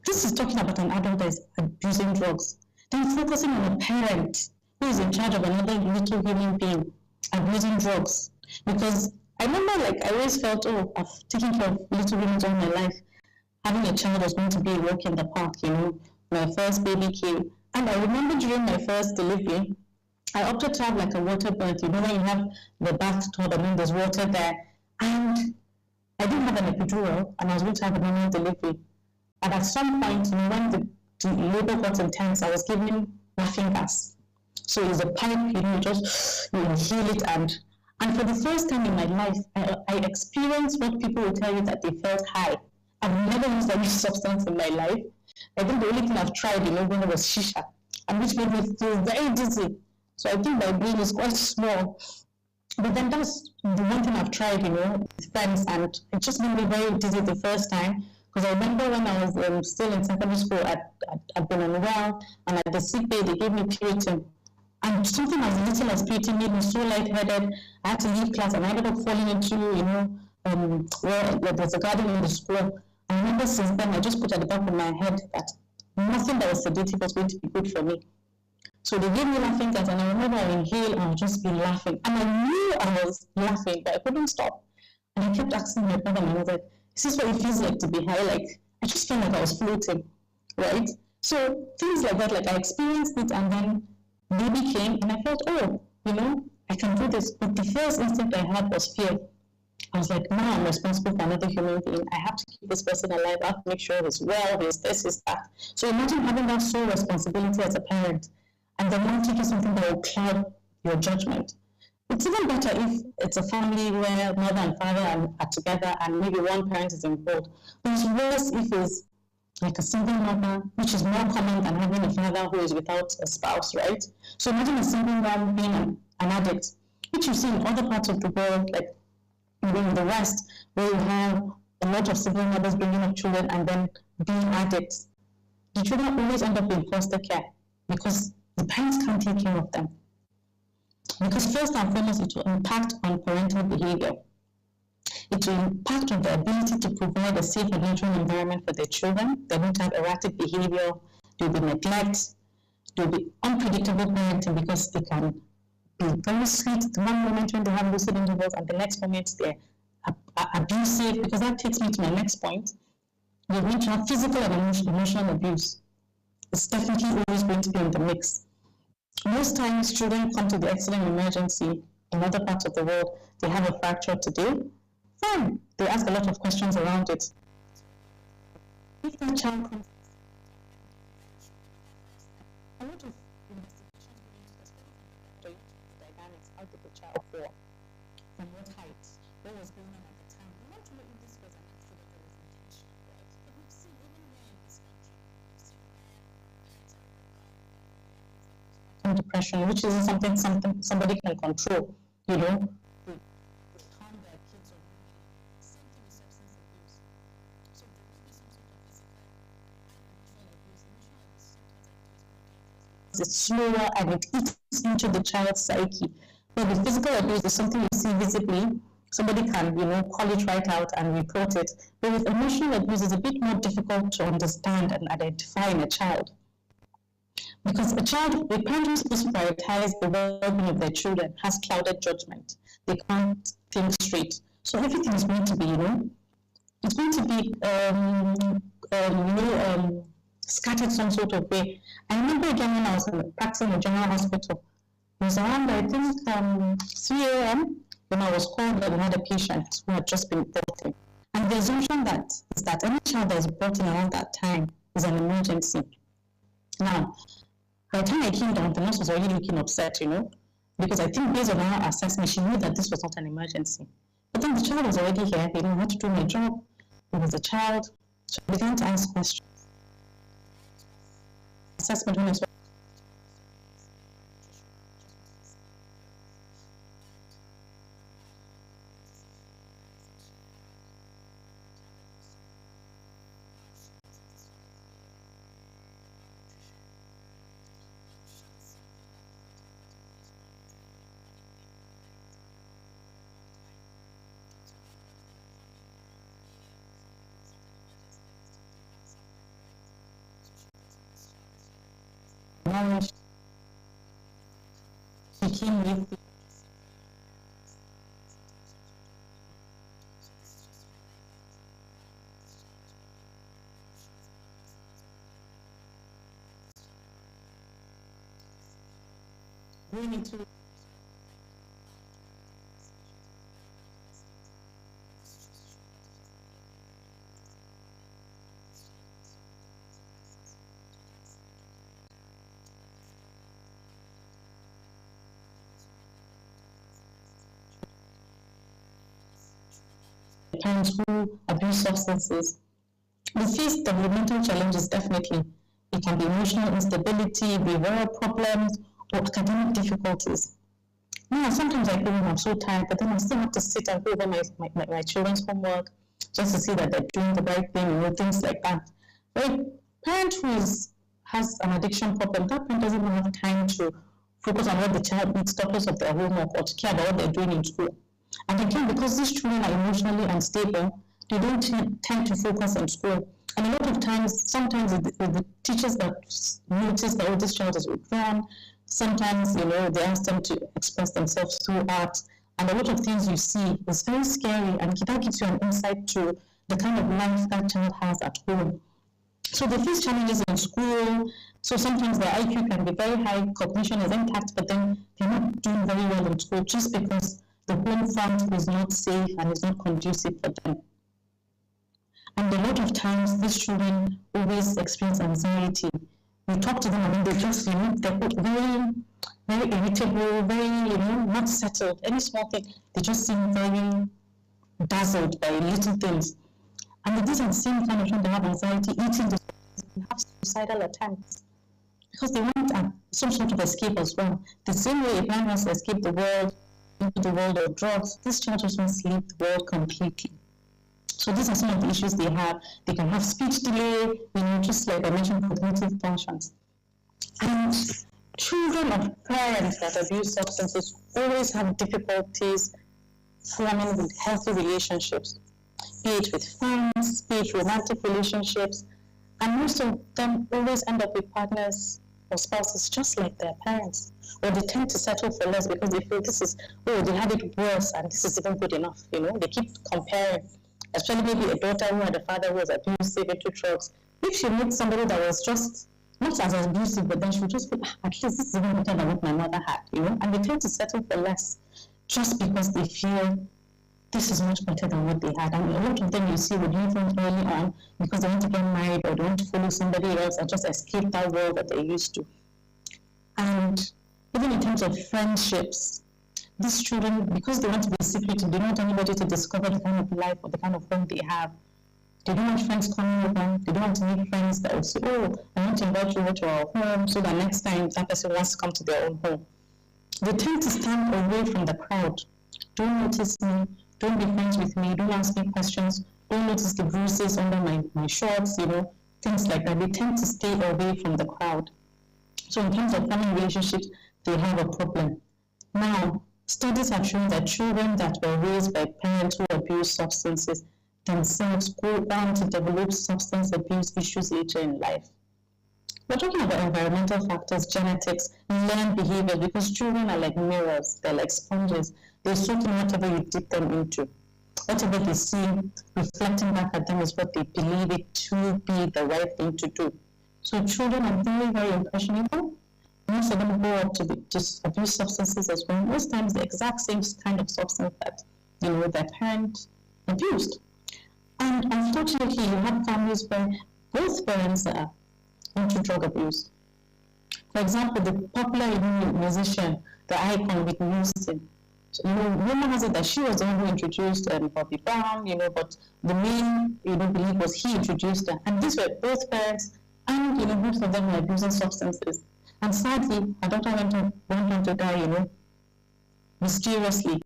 this is talking about an adult that is abusing drugs. Then focusing on a parent who is in charge of another little human being abusing drugs. Because I remember, I always felt, I've taken care of little women all my life. Having a child was going to be a walk in the park, My first baby came, and I remember during my first delivery, I opted to have a water birth. When you have the bathtub and then there's water there, and I didn't have an epidural, and I was going to have a normal delivery. And at some point, when the labor got intense, I was given laughing gas. So it's a pipe, you just inhale it, and for the first time in my life, I experienced what people will tell you that they felt high. I've never used any substance in my life. I think the only thing I've tried, when it was shisha, and which made me feel very dizzy. So I think my brain is quite small. But then that's the one thing I've tried, with friends, and it just made me very dizzy the first time. Because I remember when I was still in secondary school, I'd been unwell, and at the sick bay, they gave me Puritan. And something as little as Puritan made me so lightheaded, I had to leave class, and I ended up falling into, where there's a garden in the school. I remember since then, I just put at the back of my head that nothing that was sedative was going to be good for me. So they gave me laughing gas, and I remember I inhaled and I would just be laughing. And I knew I was laughing, but I couldn't stop. And I kept asking my brother and my mother, is this what it feels like to be high? I just felt like I was floating, right? So things like that, I experienced it, and then baby came, and I felt, I can do this. But the first instinct I had was fear. I was like, now I'm responsible for another human being. I have to keep this person alive. I have to make sure he's well, he's this, he's that. So imagine having that sole responsibility as a parent, and then not taking something that will cloud your judgment. It's even better if it's a family where mother and father are together and maybe one parent is involved. But it's worse if it's like a single mother, which is more common than having a father who is without a spouse, right? So imagine a single mom being an addict, which you see in other parts of the world, like in the West, where you have a lot of single mothers bringing up children and then being addicts. The children always end up in foster care because the parents can't take care of them. Because first and foremost, it will impact on parental behavior. It will impact on the ability to provide a safe and nurturing environment for their children. They won't have erratic behavior, there will be neglect, there will be unpredictable parenting because they can be very sweet the one moment when they have lucid intervals, and the next moment they're abusive, because that takes me to my next point. You're going to have physical and emotional abuse. It's definitely always going to be in the mix. Most times, children come to the accident emergency in other parts of the world. They have a fracture today. Fine. They ask a lot of questions around it. If that child comes, a lot of investigations go into the dynamics. How did the child fall? from what height, what was going on at the time. We want to know if this was an accident or was intentional, right? But we've seen even here in this country, we've seen depression, which is something somebody can control, you know. They calm their kids or same thing with substance abuse. So there will be some sort of physical and emotional abuse. Emotional abuse sometimes I think is more dangerous. It's slower and it eats into the child's psyche. But the physical abuse is something you see visibly. Somebody can, you know, call it right out and report it. But with emotional abuse, it's a bit more difficult to understand and identify in a child. Because a parent who's supposed to prioritize the well-being of their children has clouded judgment. They can't think straight. So everything is going to be, you know, it's going to be, scattered some sort of way. I remember again when I was practicing in a general hospital, it was around, I think, 3 a.m. when I was called that we had a patient who had just been brought in. And the assumption is that any child that is brought in around that time is an emergency. Now, by the time I came down, the nurse was already looking upset, you know, because I think based on her assessment, she knew that this was not an emergency. But then the child was already here, you know, I had to do my job. It was a child, so I began to ask questions. Assessment when I was she came with going into parents who abuse substances. They face developmental challenges, definitely. It can be emotional instability, behavioral problems, or academic difficulties. Now, sometimes I feel I'm so tired, but then I still have to sit and go over my children's homework just to see that they're doing the right thing, you know, things like that. But a parent who has an addiction problem, that parent doesn't have time to focus on what the child needs, purpose of their homework, or to care about what they're doing in school. And again, because these children are emotionally unstable, they don't tend to focus on school. And a lot of times, sometimes the teachers that notice that this child is withdrawn, sometimes, you know, they ask them to express themselves through art. And a lot of things you see is very scary, and that gives you an insight to the kind of life that child has at home. So they face challenges in school. So sometimes their IQ can be very high, cognition is intact, but then they're not doing very well in school just because the home front is not safe and is not conducive for them. And a lot of times, these children always experience anxiety. We talk to them, I mean, they just, you know, they're very, very irritable, very, you know, not settled. Any small thing, they just seem very dazzled by little things. And it isn't the same kind of time they have anxiety, eating disorders, and have suicidal attempts. Because they want some sort of escape as well. The same way a man wants to escape the world, into the world of drugs, this child just wants to leave the world completely. So these are some of the issues they have. They can have speech delay, you know, just like I mentioned, cognitive functions. And children of parents that abuse substances always have difficulties forming with healthy relationships, be it with friends, be it romantic relationships, and most of them always end up with partners or spouses just like their parents, or they tend to settle for less because they feel this is, oh, they had it worse and this is even good enough, you know, they keep comparing, especially maybe a daughter who had a father who was abusive into drugs. If she meets somebody that was just not as abusive, but then she would just feel, at least this is even better than what my mother had, you know, and they tend to settle for less just because they feel this is much better than what they had. And a lot of them you see would leave them early on because they want to get married or they want to follow somebody else and just escape that world that they used to. And even in terms of friendships, these children, because they want to be secretive, they don't want anybody to discover the kind of life or the kind of home they have. They don't want friends coming over. They don't want to meet friends that will say, oh, I want to invite you over to our home so that next time that person wants to come to their own home. They tend to stand away from the crowd. Don't notice me. Don't be friends with me. Don't ask me questions. Don't notice the bruises under my shorts, things like that. They tend to stay away from the crowd. So in terms of family relationships, they have a problem. Now, studies have shown that children that were raised by parents who abuse substances themselves go on to develop substance abuse issues later in life. We're talking about environmental factors, genetics, learned behavior, because children are like mirrors, they're like sponges. They soak in whatever you dip them into. Whatever they see, reflecting back at them is what they believe it to be the right thing to do. So children are very, very impressionable. Most of them grow up to just abuse substances as well. Most times the exact same kind of substance that their parent abused. And unfortunately, you have families where both parents are into drug abuse. For example, the popular musician, the icon Whitney Houston. Rumor has it that she was the one who introduced Bobby Brown, but the main, belief was he introduced her. And these were both parents, and both of them were abusing substances. And sadly, her daughter went on to die, mysteriously.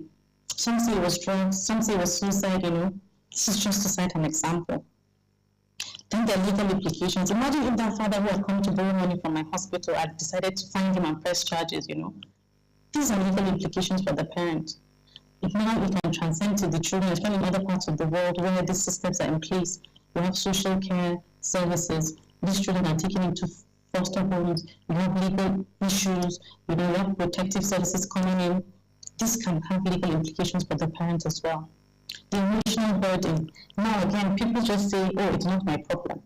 Some say it was drugs, some say it was suicide, This is just to cite an example. Then there are legal implications. Imagine if that father who had come to borrow money from my hospital had decided to find him and press charges, These are legal implications for the parent. If now we can transcend to the children, especially in other parts of the world where these systems are in place. We have social care services. These children are taken into foster homes. We have legal issues. We have protective services coming in. This can have legal implications for the parent as well. The emotional burden. Now again, people just say, oh, it's not my problem.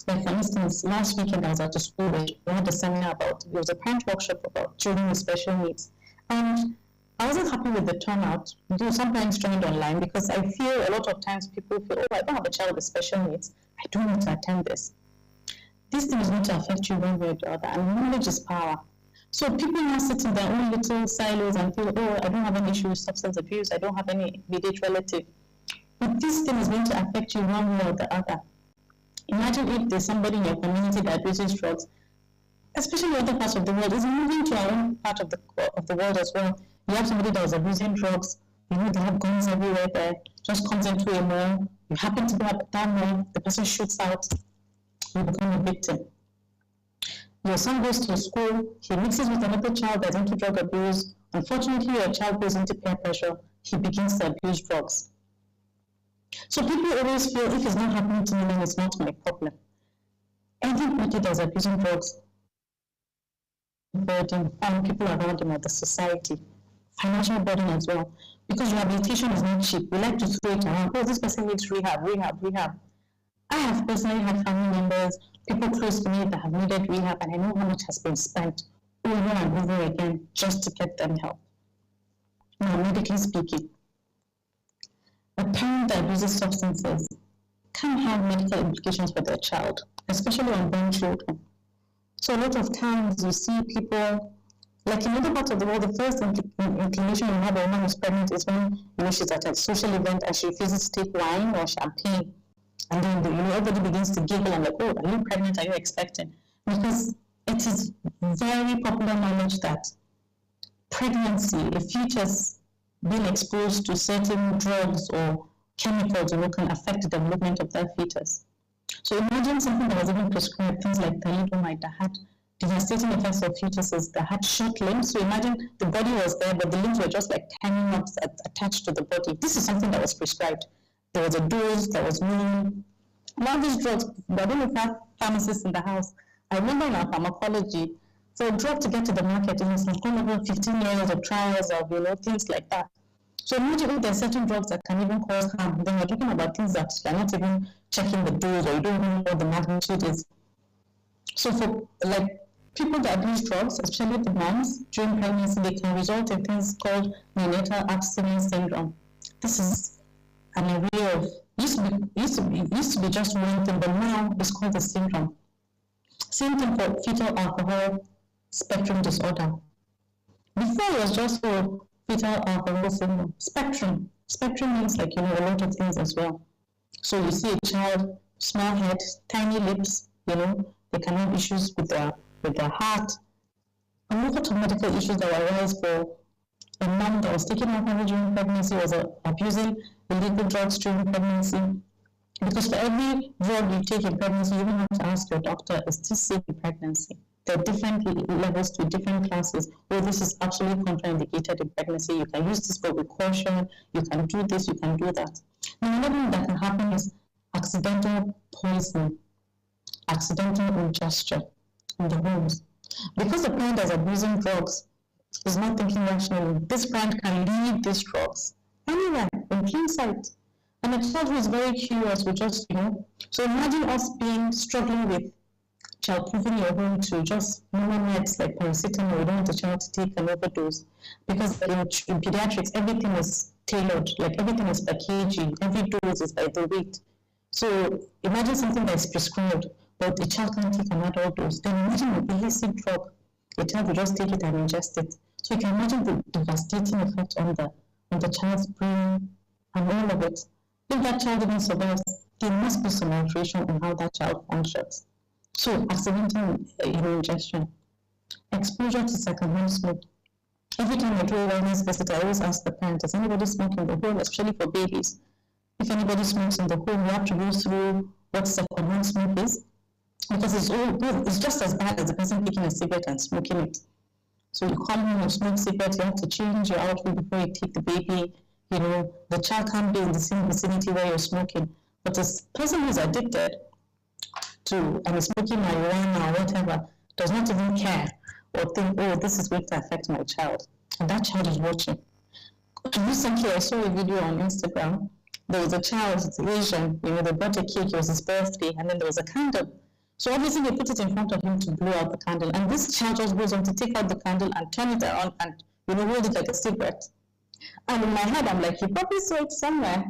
Like for instance, last weekend I was at a school where we had a seminar it was a parent workshop about children with special needs. And I wasn't happy with the turnout. Though some parents joined online because I feel a lot of times people feel, oh, I don't have a child with special needs. I don't need to attend this. This thing is going to affect you one way or the other, and knowledge is power. So people now sit in their own little silos and feel, oh, I don't have any issue with substance abuse, I don't have any immediate relative. But this thing is going to affect you one way or the other. Imagine if there's somebody in your community that abuses drugs, especially in other parts of the world. It's moving to our own part of the world as well. You have somebody that was abusing drugs, they have guns everywhere there, just comes into a mall, you happen to be at that mall, the person shoots out, you become a victim. Your son goes to school, he mixes with another child that's into drug abuse. Unfortunately, your child goes into peer pressure, he begins to abuse drugs. So people always feel, if it's not happening to me, then it's not my problem. Everybody that's abusing drugs, burden on people around him or the society, financial burden as well. Because rehabilitation is not cheap. We like to throw it around, oh, this person needs rehab. I have personally had family members, people close to me that have needed rehab, and I know how much has been spent over and over again just to get them help. Now, medically speaking, a parent that abuses substances can have medical implications for their child, especially unborn children. So a lot of times you see people, like in other parts of the world, the first inclination you have a woman who's pregnant is when she's at a social event and she refuses to take wine or champagne. And then everybody begins to giggle and like, oh, are you pregnant? Are you expecting? Because it is very popular knowledge that pregnancy, a fetus being exposed to certain drugs or chemicals can affect the development of that fetus. So imagine something that was even prescribed, things like thalidomide that had devastating effects of fetuses that had short limbs. So imagine the body was there, but the limbs were just like tiny knots attached to the body. This is something that was prescribed. There was a dose that was known. Now these drugs, I don't know if I have pharmacists in the house. I remember in our pharmacology, for a drug to get to the market, it has gone over 15 years of trials of things like that. So imagine if there's certain drugs that can even cause harm, then we're talking about things that you're not even checking the dose or you don't even know what the magnitude is. So for people that abuse drugs, especially the moms during pregnancy, they can result in things called neonatal abstinence syndrome. This is an area of used to be just one thing, but now it's called the syndrome. Same thing for fetal alcohol spectrum disorder. Before it was just fetal alcohol syndrome. Spectrum. Spectrum means like, a lot of things as well. So you see a child, small head, tiny lips, they can have issues with their heart. A lot of medical issues that arise for a mom that was taking alcohol during pregnancy, was abusing illegal drugs during pregnancy. Because for every drug you take in pregnancy, you even have to ask your doctor, is this safe in pregnancy? There are different levels to different classes. Oh, this is absolutely contraindicated in pregnancy. You can use this for precaution. You can do this, you can do that. Now, another thing that can happen is accidental poisoning, accidental ingestion in the homes. Because the parent is abusing drugs, is not thinking rationally, this parent can leave these drugs anywhere, in plain sight. And a child who is very curious will just, So imagine us struggling with child-proofing your home to just normal meds like paracetamol. We don't want the child to take an overdose. Because in pediatrics, everything is tailored, like everything is per kg, every dose is by the weight. So imagine something that is prescribed, but the child can't take an adult dose. Then imagine an illicit drug. The child will just take it and ingest it. So you can imagine the devastating effect on the child's brain and all of it. If that child even survives, there must be some alteration in how that child functions. So accidental ingestion, exposure to secondhand smoke. Every time I do a wellness visit, I always ask the parent, does anybody smoke in the home, especially for babies? If anybody smokes in the home, you have to go through what secondhand smoke is, because it's just as bad as the person picking a cigarette and smoking it. So you come home, you smoke cigarettes, you have to change your outfit before you take the baby. The child can't be in the same vicinity where you're smoking. But the person who's addicted to and is smoking marijuana or whatever does not even care or think, oh, this is going to affect my child. And that child is watching. Recently, I saw a video on Instagram. There was a child, it's Asian, they bought a cake, it was his birthday, and then there was a candle. So obviously they put it in front of him to blow out the candle. And this child just goes on to take out the candle and turn it around and, hold it like a cigarette. And in my head, I'm like, he probably saw it somewhere,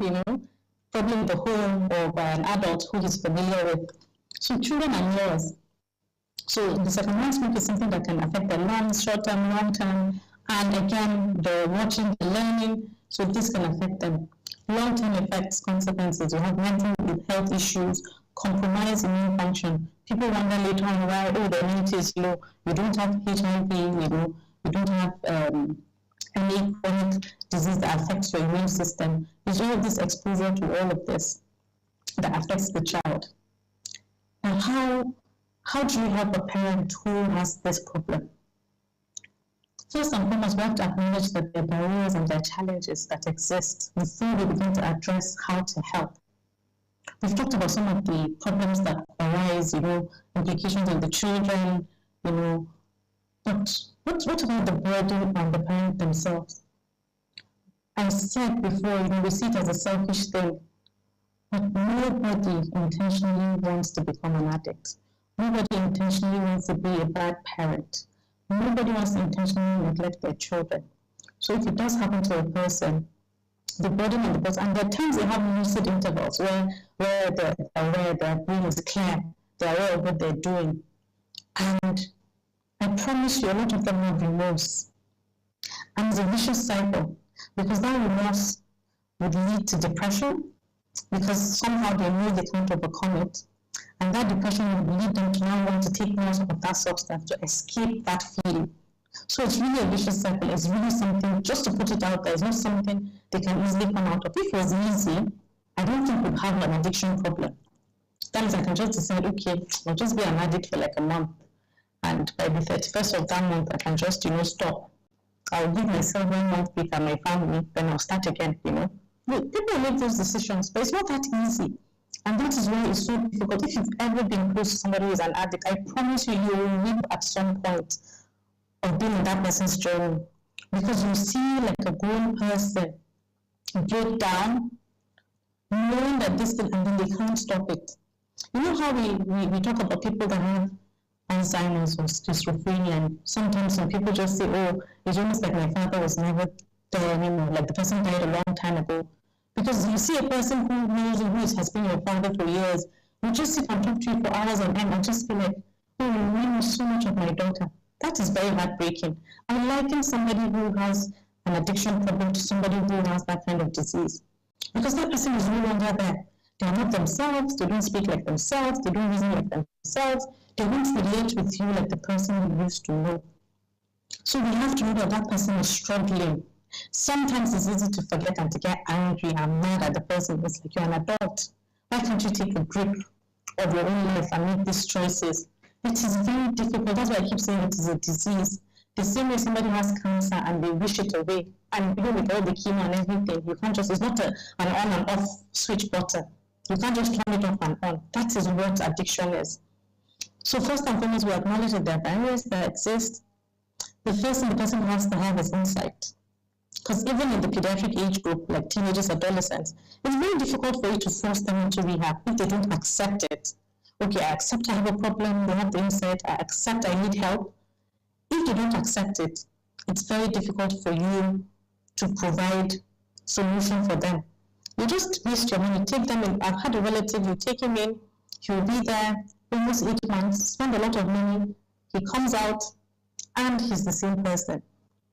probably in the home or by an adult who he's familiar with. So children are mirrors. So the secondhand smoke is something that can affect the lungs, short-term, long-term, and again, the watching, the learning, so this can affect them. Long-term effects, consequences, you have mental health issues, compromise immune function. People wonder later on why, the immunity is low, you don't have HIV, you don't have any chronic disease that affects your immune system. It's all of this exposure to all of this that affects the child. Now, how do you help a parent who has this problem? First and foremost, we have to acknowledge that there are barriers and there are challenges that exist before we begin to address how to help. We've talked about some of the problems that arise, implications on the children, but what about the burden on the parent themselves? I said before, we see it as a selfish thing, but nobody intentionally wants to become an addict. Nobody intentionally wants to be a bad parent. Nobody wants to intentionally neglect their children. So if it does happen to a person, the burden on the person, and there are times they have lucid intervals where they're aware, their brain is clear, they're aware of what they're doing. And I promise you, a lot of them have remorse. And it's a vicious cycle, because that remorse would lead to depression, because somehow they know they can't overcome it. And that depression will lead them to now want to take more of that substance to escape that feeling. So it's really a vicious cycle. It's really something, just to put it out there, it's not something they can easily come out of. If it was easy, I don't think we'd have an addiction problem. That is, I can just decide, okay, I'll just be an addict for like a month. And by the 31st of that month, I can just, stop. I'll give myself 1 month break and my family, then I'll start again, People make those decisions, but it's not that easy. And that is why it's so difficult. If you've ever been close to somebody who is an addict, I promise you, you will weep at some point of being in that person's journey. Because you see like a grown person break down, knowing that this thing, and then they can't stop it. You know how we talk about people that have Alzheimer's or schizophrenia, and sometimes some people just say, oh, it's almost like my father was never there anymore, like the person died a long time ago. Because you see a person who knows who has been your father for years, who just sit and talk to you for hours on end and just feel like, oh, you remind me so much of my daughter. That is very heartbreaking. I liken somebody who has an addiction problem to somebody who has that kind of disease. Because that person is no longer there. They are not themselves, they don't speak like themselves, they don't reason like themselves, they won't relate with you like the person you used to know. So we have to know that that person is struggling. Sometimes it's easy to forget and to get angry and mad at the person. It's like, you're an adult. Why can't you take a grip of your own life and make these choices? It is very difficult. That's why I keep saying it is a disease. The same way somebody has cancer and they wish it away. And with all the chemo and everything, you can't just, it's not an on and off switch button. You can't just turn it off and on. That is what addiction is. So first and foremost, we acknowledge that there are barriers that exist. The first thing the person has to have is insight. Because even in the pediatric age group, like teenagers, adolescents, it's very difficult for you to force them into rehab if they don't accept it. Okay, I accept I have a problem, they have the insight, I accept I need help. If they don't accept it, it's very difficult for you to provide solution for them. You just waste your money, take them in. I've had a relative, you take him in, he'll be there almost 8 months, spend a lot of money, he comes out, and he's the same person.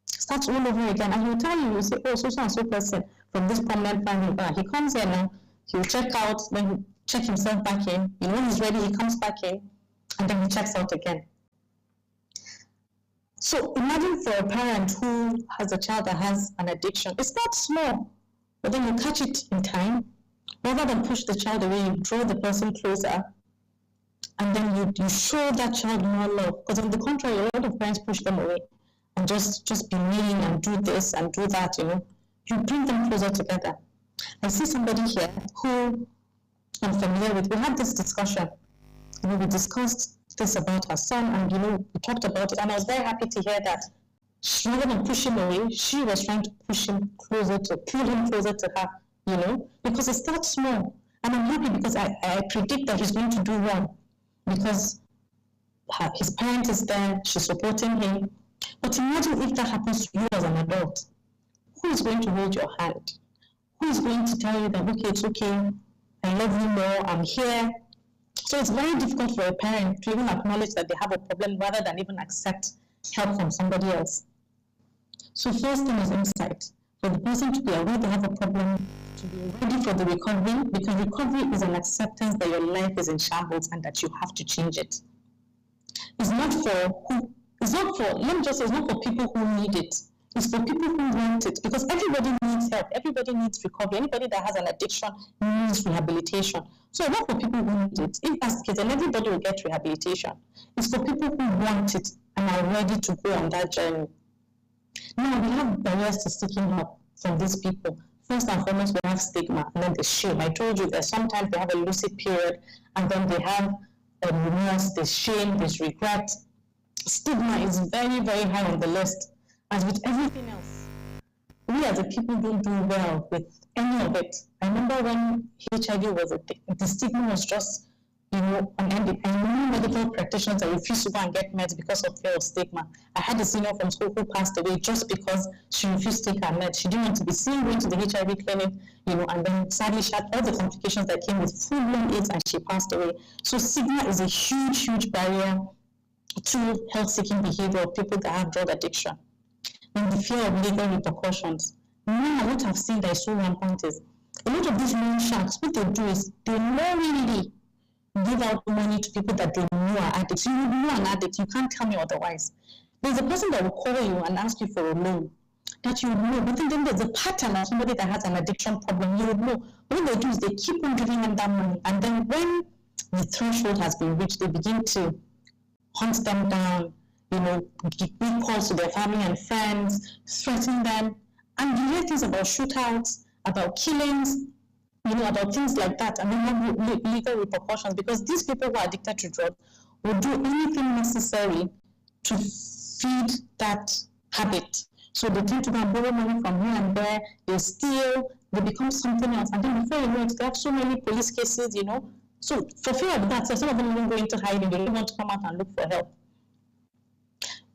Starts all over again, and he'll tell you, say, oh, so and so person from this prominent family, he comes here now, he'll check out, then he'll check himself back in, when he's ready, he comes back in, and then he checks out again. So imagine for a parent who has a child that has an addiction, it's not small, but then you catch it in time, rather than push the child away, you draw the person closer, and then you show that child more love, because on the contrary, a lot of parents push them away, and just be mean and do this and do that, You bring them closer together. I see somebody here who I'm familiar with. We had this discussion. We discussed this about her son, and we talked about it, and I was very happy to hear that rather than push him away, she was trying to pull him closer to her, because it starts small. And I'm happy because I predict that he's going to do well, because his parent is there, she's supporting him. But imagine if that happens to you as an adult. Who is going to hold your hand? Who is going to tell you that, okay, it's okay, I love you more, I'm here? So it's very difficult for a parent to even acknowledge that they have a problem rather than even accept help from somebody else. So first thing is insight. For the person to be aware they have a problem, to be ready for the recovery, because recovery is an acceptance that your life is in shambles and that you have to change it. It's not for people who need it. It's for people who want it, because everybody needs help. Everybody needs recovery. Anybody that has an addiction needs rehabilitation. So it's not for people who need it. If that's the case, then everybody will get rehabilitation. It's for people who want it and are ready to go on that journey. Now, we have barriers to seeking help from these people. First and foremost, we have stigma, and then the shame. I told you that sometimes they have a lucid period, and then they have remorse, there's shame, there's regret. Stigma is very, very high on the list. As with everything else, we as a people don't do well with any of it. I remember when HIV was a thing, the stigma was just, unending. I remember medical practitioners that refused to go and get meds because of fear of stigma. I had a senior from school who passed away just because she refused to take her meds. She didn't want to be seen going to the HIV clinic, and then sadly she had all the complications that came with full-blown AIDS and she passed away. So stigma is a huge, huge barrier to health-seeking behavior of people that have drug addiction. And the fear of legal repercussions. Now, what I've seen that is so rampant is a lot of these loan sharks, what they do is they knowingly give out money to people that they know are addicts. You know an addict, you can't tell me otherwise. There's a person that will call you and ask you for a loan that you know, but then there's a pattern of somebody that has an addiction problem, you would know. What they do is they keep on giving them that money, and then when the threshold has been reached, they begin to hunt them down, give calls to their family and friends, threaten them, and you hear things about shootouts, about killings, about things like that, and then have legal repercussions, because these people who are addicted to drugs will do anything necessary to feed that habit. So they tend to go and borrow money from here and there, they steal, they become something else, and then before you know it, they have so many police cases, So for fear of that, some of them even go into hiding, they don't want to come out and look for help.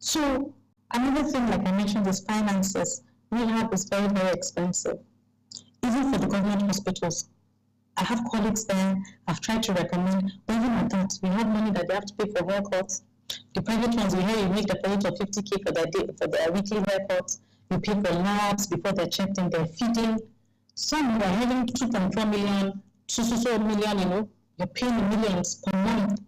So another thing, like I mentioned, is finances. Rehab is very, very expensive, even for the government hospitals. I have colleagues there, I've tried to recommend, but even at that, we have money that they have to pay for haircuts. The private ones, we hear you make deposit of 50K for their weekly haircuts. you pay for labs before they're checked in, they're feeding. Some are having 2.4 million, 2 million, you're paying millions per month.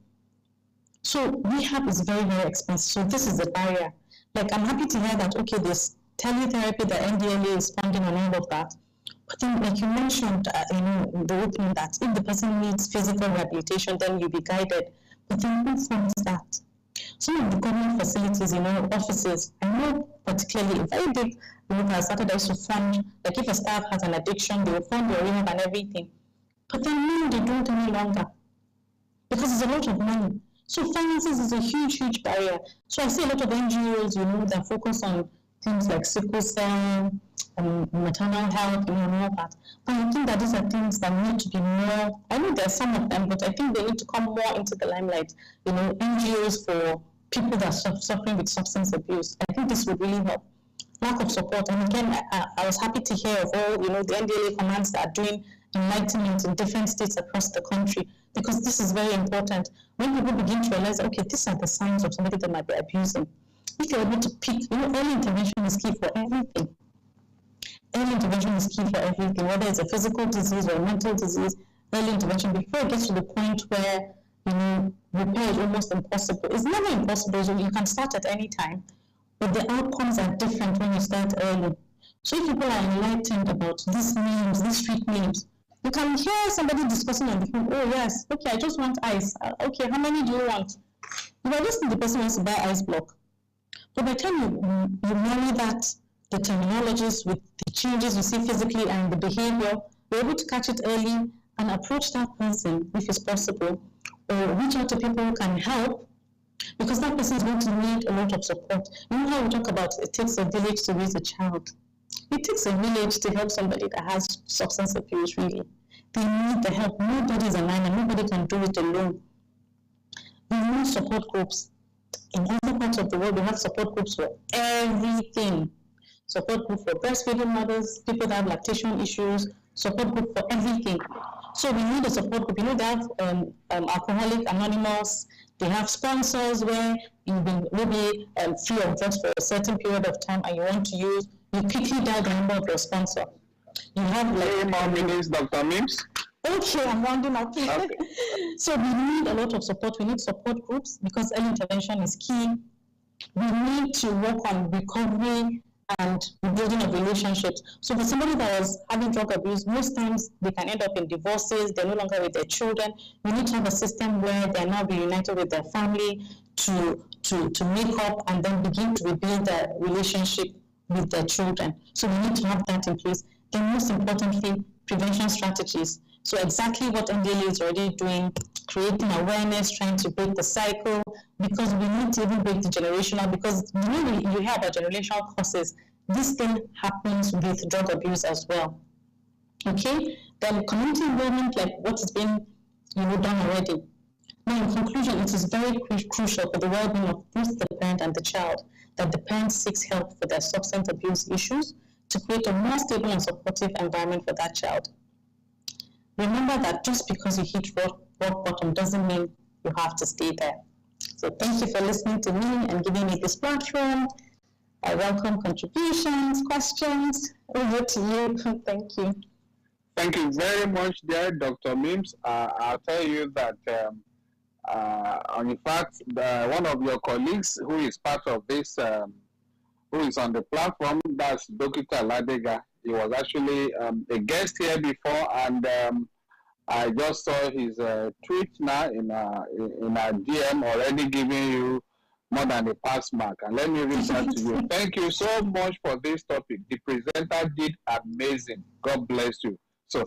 So rehab is very, very expensive. So this is the barrier. Like, I'm happy to hear that, okay, there's teletherapy, the NDLA is funding and all of that. But then, like you mentioned, in the opening, that if the person needs physical rehabilitation, then you'll be guided. But then who funds that? Some of the government facilities, offices, I know particularly a very big group has started also to fund, like if a staff has an addiction, they will fund your rehab and everything. But then now they don't any longer because it's a lot of money. So finances is a huge, huge barrier. So I see a lot of NGOs, that focus on things like sickle cell, maternal health, and all that. But I think that these are things that need to be more, I know there are some of them, but I think they need to come more into the limelight. NGOs for people that are suffering with substance abuse. I think this would really help. Lack of support. And again, I was happy to hear of all, the NDLA commands that are doing enlightenment in different states across the country, because this is very important. When people begin to realize, okay, these are the signs of somebody that might be abusing. If you're able to pick, early intervention is key for everything. Early intervention is key for everything, whether it's a physical disease or a mental disease. Early intervention, before it gets to the point where, repair is almost impossible. It's never impossible, so you can start at any time, but the outcomes are different when you start early. So if people are enlightened about these names, these street names, you can hear somebody discussing on the phone, oh yes, okay, I just want ice. Okay, how many do you want? You are listening, the person wants to buy ice block. But by the time you marry that, the terminologies with the changes you see physically and the behavior, you're able to catch it early and approach that person if it's possible, or reach out to people who can help, because that person is going to need a lot of support. You know how we talk about it takes a village to raise a child? It takes a village to help somebody that has substance abuse, really. They need the help. Nobody is an island. Nobody can do it alone. We need support groups. In other parts of the world, we have support groups for everything. Support group for breastfeeding mothers, people that have lactation issues, support group for everything. So we need a support group. They have Alcoholic Anonymous. They have sponsors where you've been maybe free of drugs for a certain period of time and you want to use, you quickly dial the number of your sponsor. You have like 3 more minutes, Dr. Mims. Okay, I'm rounding up. Okay. So we need a lot of support. We need support groups because early intervention is key. We need to work on recovery and building of relationships. So for somebody that was having drug abuse, most times they can end up in divorces, they're no longer with their children. We need to have a system where they're now reunited with their family to make up and then begin to rebuild their relationship with their children. So we need to have that in place. Then most importantly, prevention strategies. So exactly what NDLA is already doing, creating awareness, trying to break the cycle, because we need to even break the generational, because you hear about generational causes. This thing happens with drug abuse as well. Okay? Then community involvement, like what has been done already. Now in conclusion, it is very crucial for the well-being of both the parent and the child that the parent seeks help for their substance abuse issues to create a more stable and supportive environment for that child. Remember that just because you hit rock bottom doesn't mean you have to stay there. So thank you for listening to me and giving me this platform. I welcome contributions, questions. Over to you. Thank you. Thank you very much, dear Dr. Mims. I'll tell you that, in fact, one of your colleagues who is part of this, who is on the platform, that's Dr. Ladega. He was actually a guest here before, and I just saw his tweet now in our DM already giving you more than a pass mark. And let me reach out to you. Thank you so much for this topic. The presenter did amazing. God bless you. So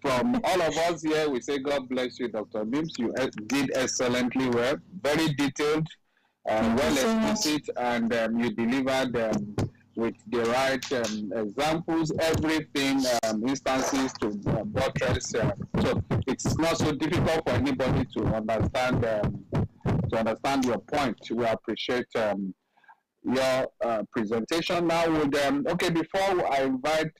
from all of us here, we say God bless you, Dr. Mims. You did excellently well, very detailed, well explicit, and you delivered with the right examples, everything, instances to buttress. So it's not so difficult for anybody to understand your point. We appreciate your presentation. Now, okay, before I invite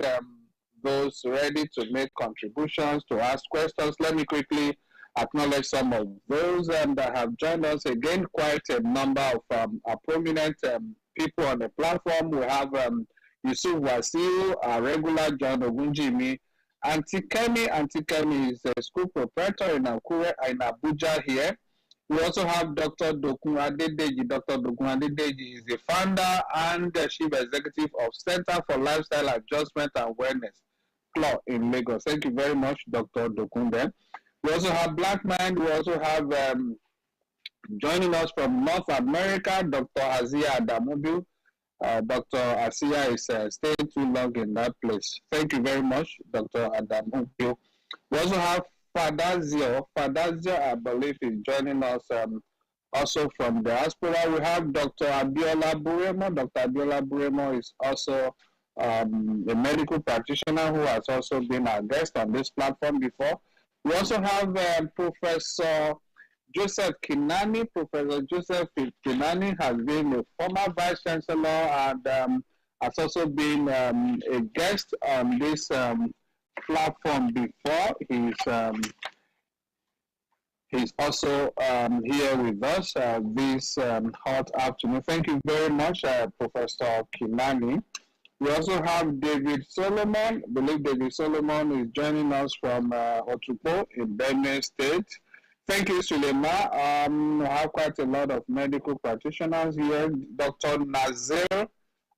those ready to make contributions, to ask questions, let me quickly acknowledge some of those that have joined us. Again, quite a number of prominent people on the platform. We have Yusuf Wasiu, our regular John Ogunjimi, Auntie Kemi is a school proprietor in Akure, in Abuja here. We also have Dr. Dokun Adedeji. Dr. Dokun Adedeji is the founder and the chief executive of Center for Lifestyle Adjustment and Wellness, CLAW, in Lagos. Thank you very much, Dr. Dokun. Then we also have Black Mind. We also have joining us from North America, Dr. Azia Adamubiu. Dr. Asia is staying too long in that place. Thank you very much, Dr. Adamubiu. We also have Fadazio. Fadazio, I believe, is joining us also from diaspora. We have Dr. Abiola Buremo. Dr. Abiola Buremo is also a medical practitioner who has also been our guest on this platform before. We also have Professor Joseph Kinani. Professor Joseph Kinani has been a former vice chancellor and has also been a guest on this platform before. He's also here with us this hot afternoon. Thank you very much, Professor Kinani. We also have David Solomon. I believe David Solomon is joining us from Otupo in Benue State. Thank you, Sulema. I have quite a lot of medical practitioners here. Dr. Nazir.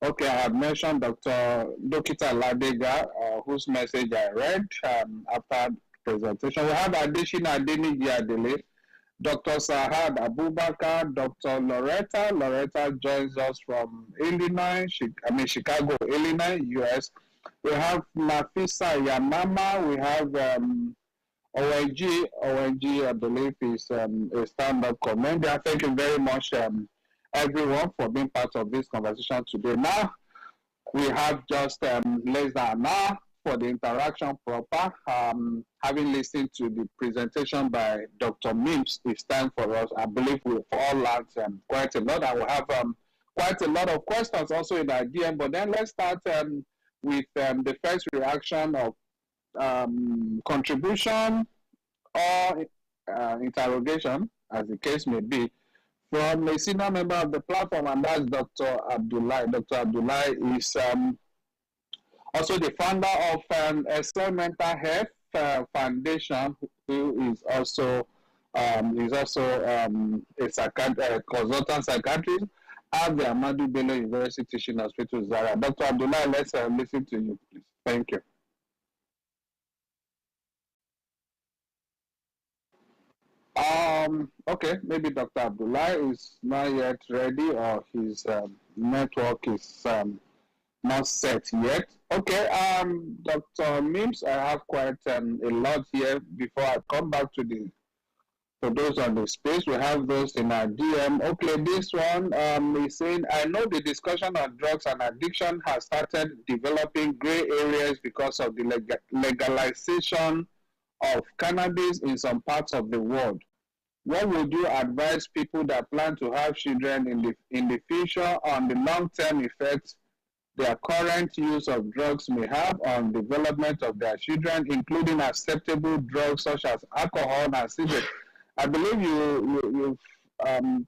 Okay, I have mentioned Dr. Dokita Ladega, whose message I read after presentation. We have Adeshina Adeniji Adele, Dr. Sahad Abubakar, Dr. Loretta. Loretta joins us from Chicago, Illinois, US. We have Nafisa Yamama. We have ONG. ONG, I believe, is a stand-up comedian. Thank you very much, everyone, for being part of this conversation today. Now, we have just less than an hour for the interaction proper. Having listened to the presentation by Dr. Mims, it's time for us. I believe we've all learned quite a lot. I will have quite a lot of questions also in the DM, but then let's start with the first reaction of contribution or interrogation, as the case may be, from a senior member of the platform, and that's Dr. Abdullahi. Dr. Abdullahi is also the founder of Excel Mental Health Foundation, who is also a consultant psychiatrist at the Ahmadu Bello University Teaching Hospital, Zaria. Dr. Abdullahi, let's listen to you, please. Thank you. Okay, maybe Dr. Abdullahi is not yet ready, or his network is not set yet. Okay, Dr. Mims, I have quite a lot here before I come back to those on the space. We have those in our DM. Okay, this one is saying, I know the discussion on drugs and addiction has started developing gray areas because of the legalization of cannabis in some parts of the world. What would you advise people that plan to have children in the future on the long-term effects their current use of drugs may have on development of their children, including acceptable drugs such as alcohol and cigarettes? I believe you've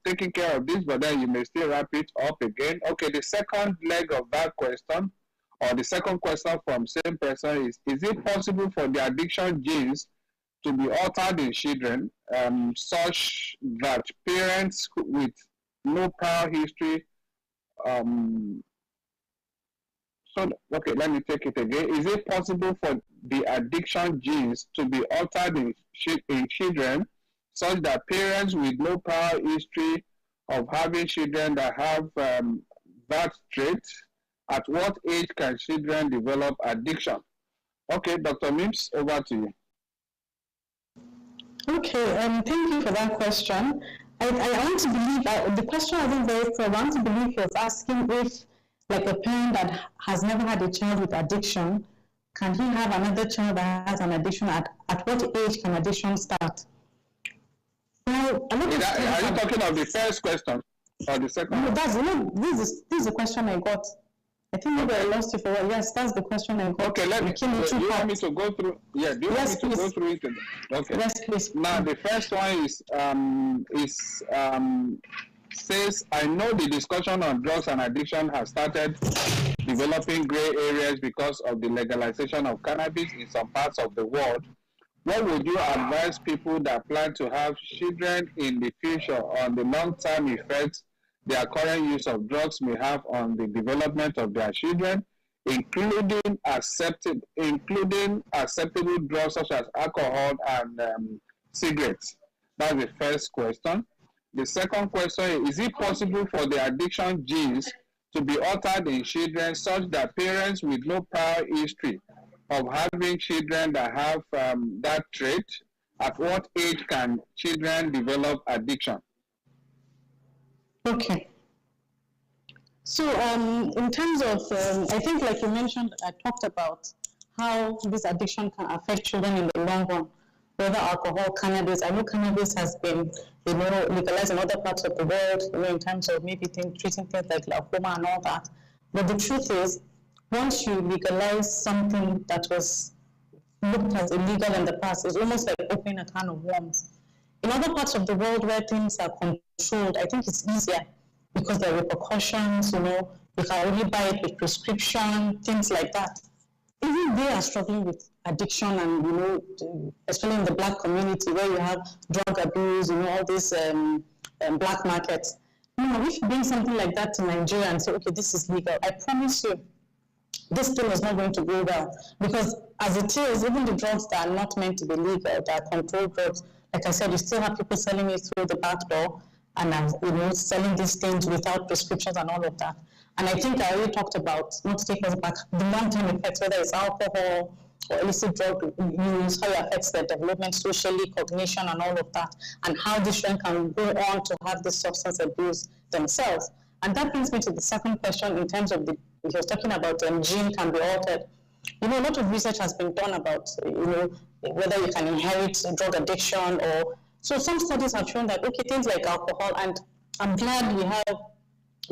taken care of this, but then you may still wrap it up again. Okay, the second leg of that question, or the second question from same person is it possible for the addiction genes to be altered in children such that parents with no prior history okay, let me take it again. Is it possible for the addiction genes to be altered in children such that parents with no prior history of having children that have that trait? At what age can children develop addiction? Okay, Dr. Mims, over to you. Okay, thank you for that question. I want to believe, the question wasn't very clear. I want to believe he was asking if, like, a parent that has never had a child with addiction, can he have another child that has an addiction? At what age can addiction start? Now, are you talking of the first question or the second? No, this is the question I got. I think maybe I lost you for a while. Yes, that's the question I got. Okay, do you want me to go through? Yeah, do you want me to go through it? Okay. Yes, please. Now, the first one says, I know the discussion on drugs and addiction has started developing gray areas because of the legalization of cannabis in some parts of the world. What would you advise people that plan to have children in the future on the long-term effects their current use of drugs may have on the development of their children, including acceptable drugs such as alcohol and cigarettes? That's the first question. The second question is it possible for the addiction genes to be altered in children such that parents with no prior history of having children that have that trait? At what age can children develop addiction? Okay. So in terms of, I think like you mentioned, I talked about how this addiction can affect children in the long run, whether alcohol, cannabis. I know cannabis has been, legalized in other parts of the world, in terms of maybe treating things like glaucoma and all that. But the truth is, once you legalize something that was looked as illegal in the past, it's almost like opening a can of worms. In other parts of the world where things are controlled, I think it's easier because there are repercussions, you can only buy it with prescription, things like that. Even they are struggling with addiction and, especially in the Black community where you have drug abuse, all these black markets. If you bring something like that to Nigeria and say, okay, this is legal, I promise you, this thing is not going to go well. Because as it is, even the drugs that are not meant to be legal, that are controlled drugs, like I said, you still have people selling it through the back door and selling these things without prescriptions and all of that. And I think I already talked about, not to take us back, the long-term effects, whether it's alcohol or illicit drug use, how it affects their development socially, cognition, and all of that, and how these children can go on to have this substance abuse themselves. And that brings me to the second question in terms of he was talking about gene can be altered. A lot of research has been done about, whether you can inherit drug addiction or, so some studies have shown that, okay, things like alcohol, and I'm glad we have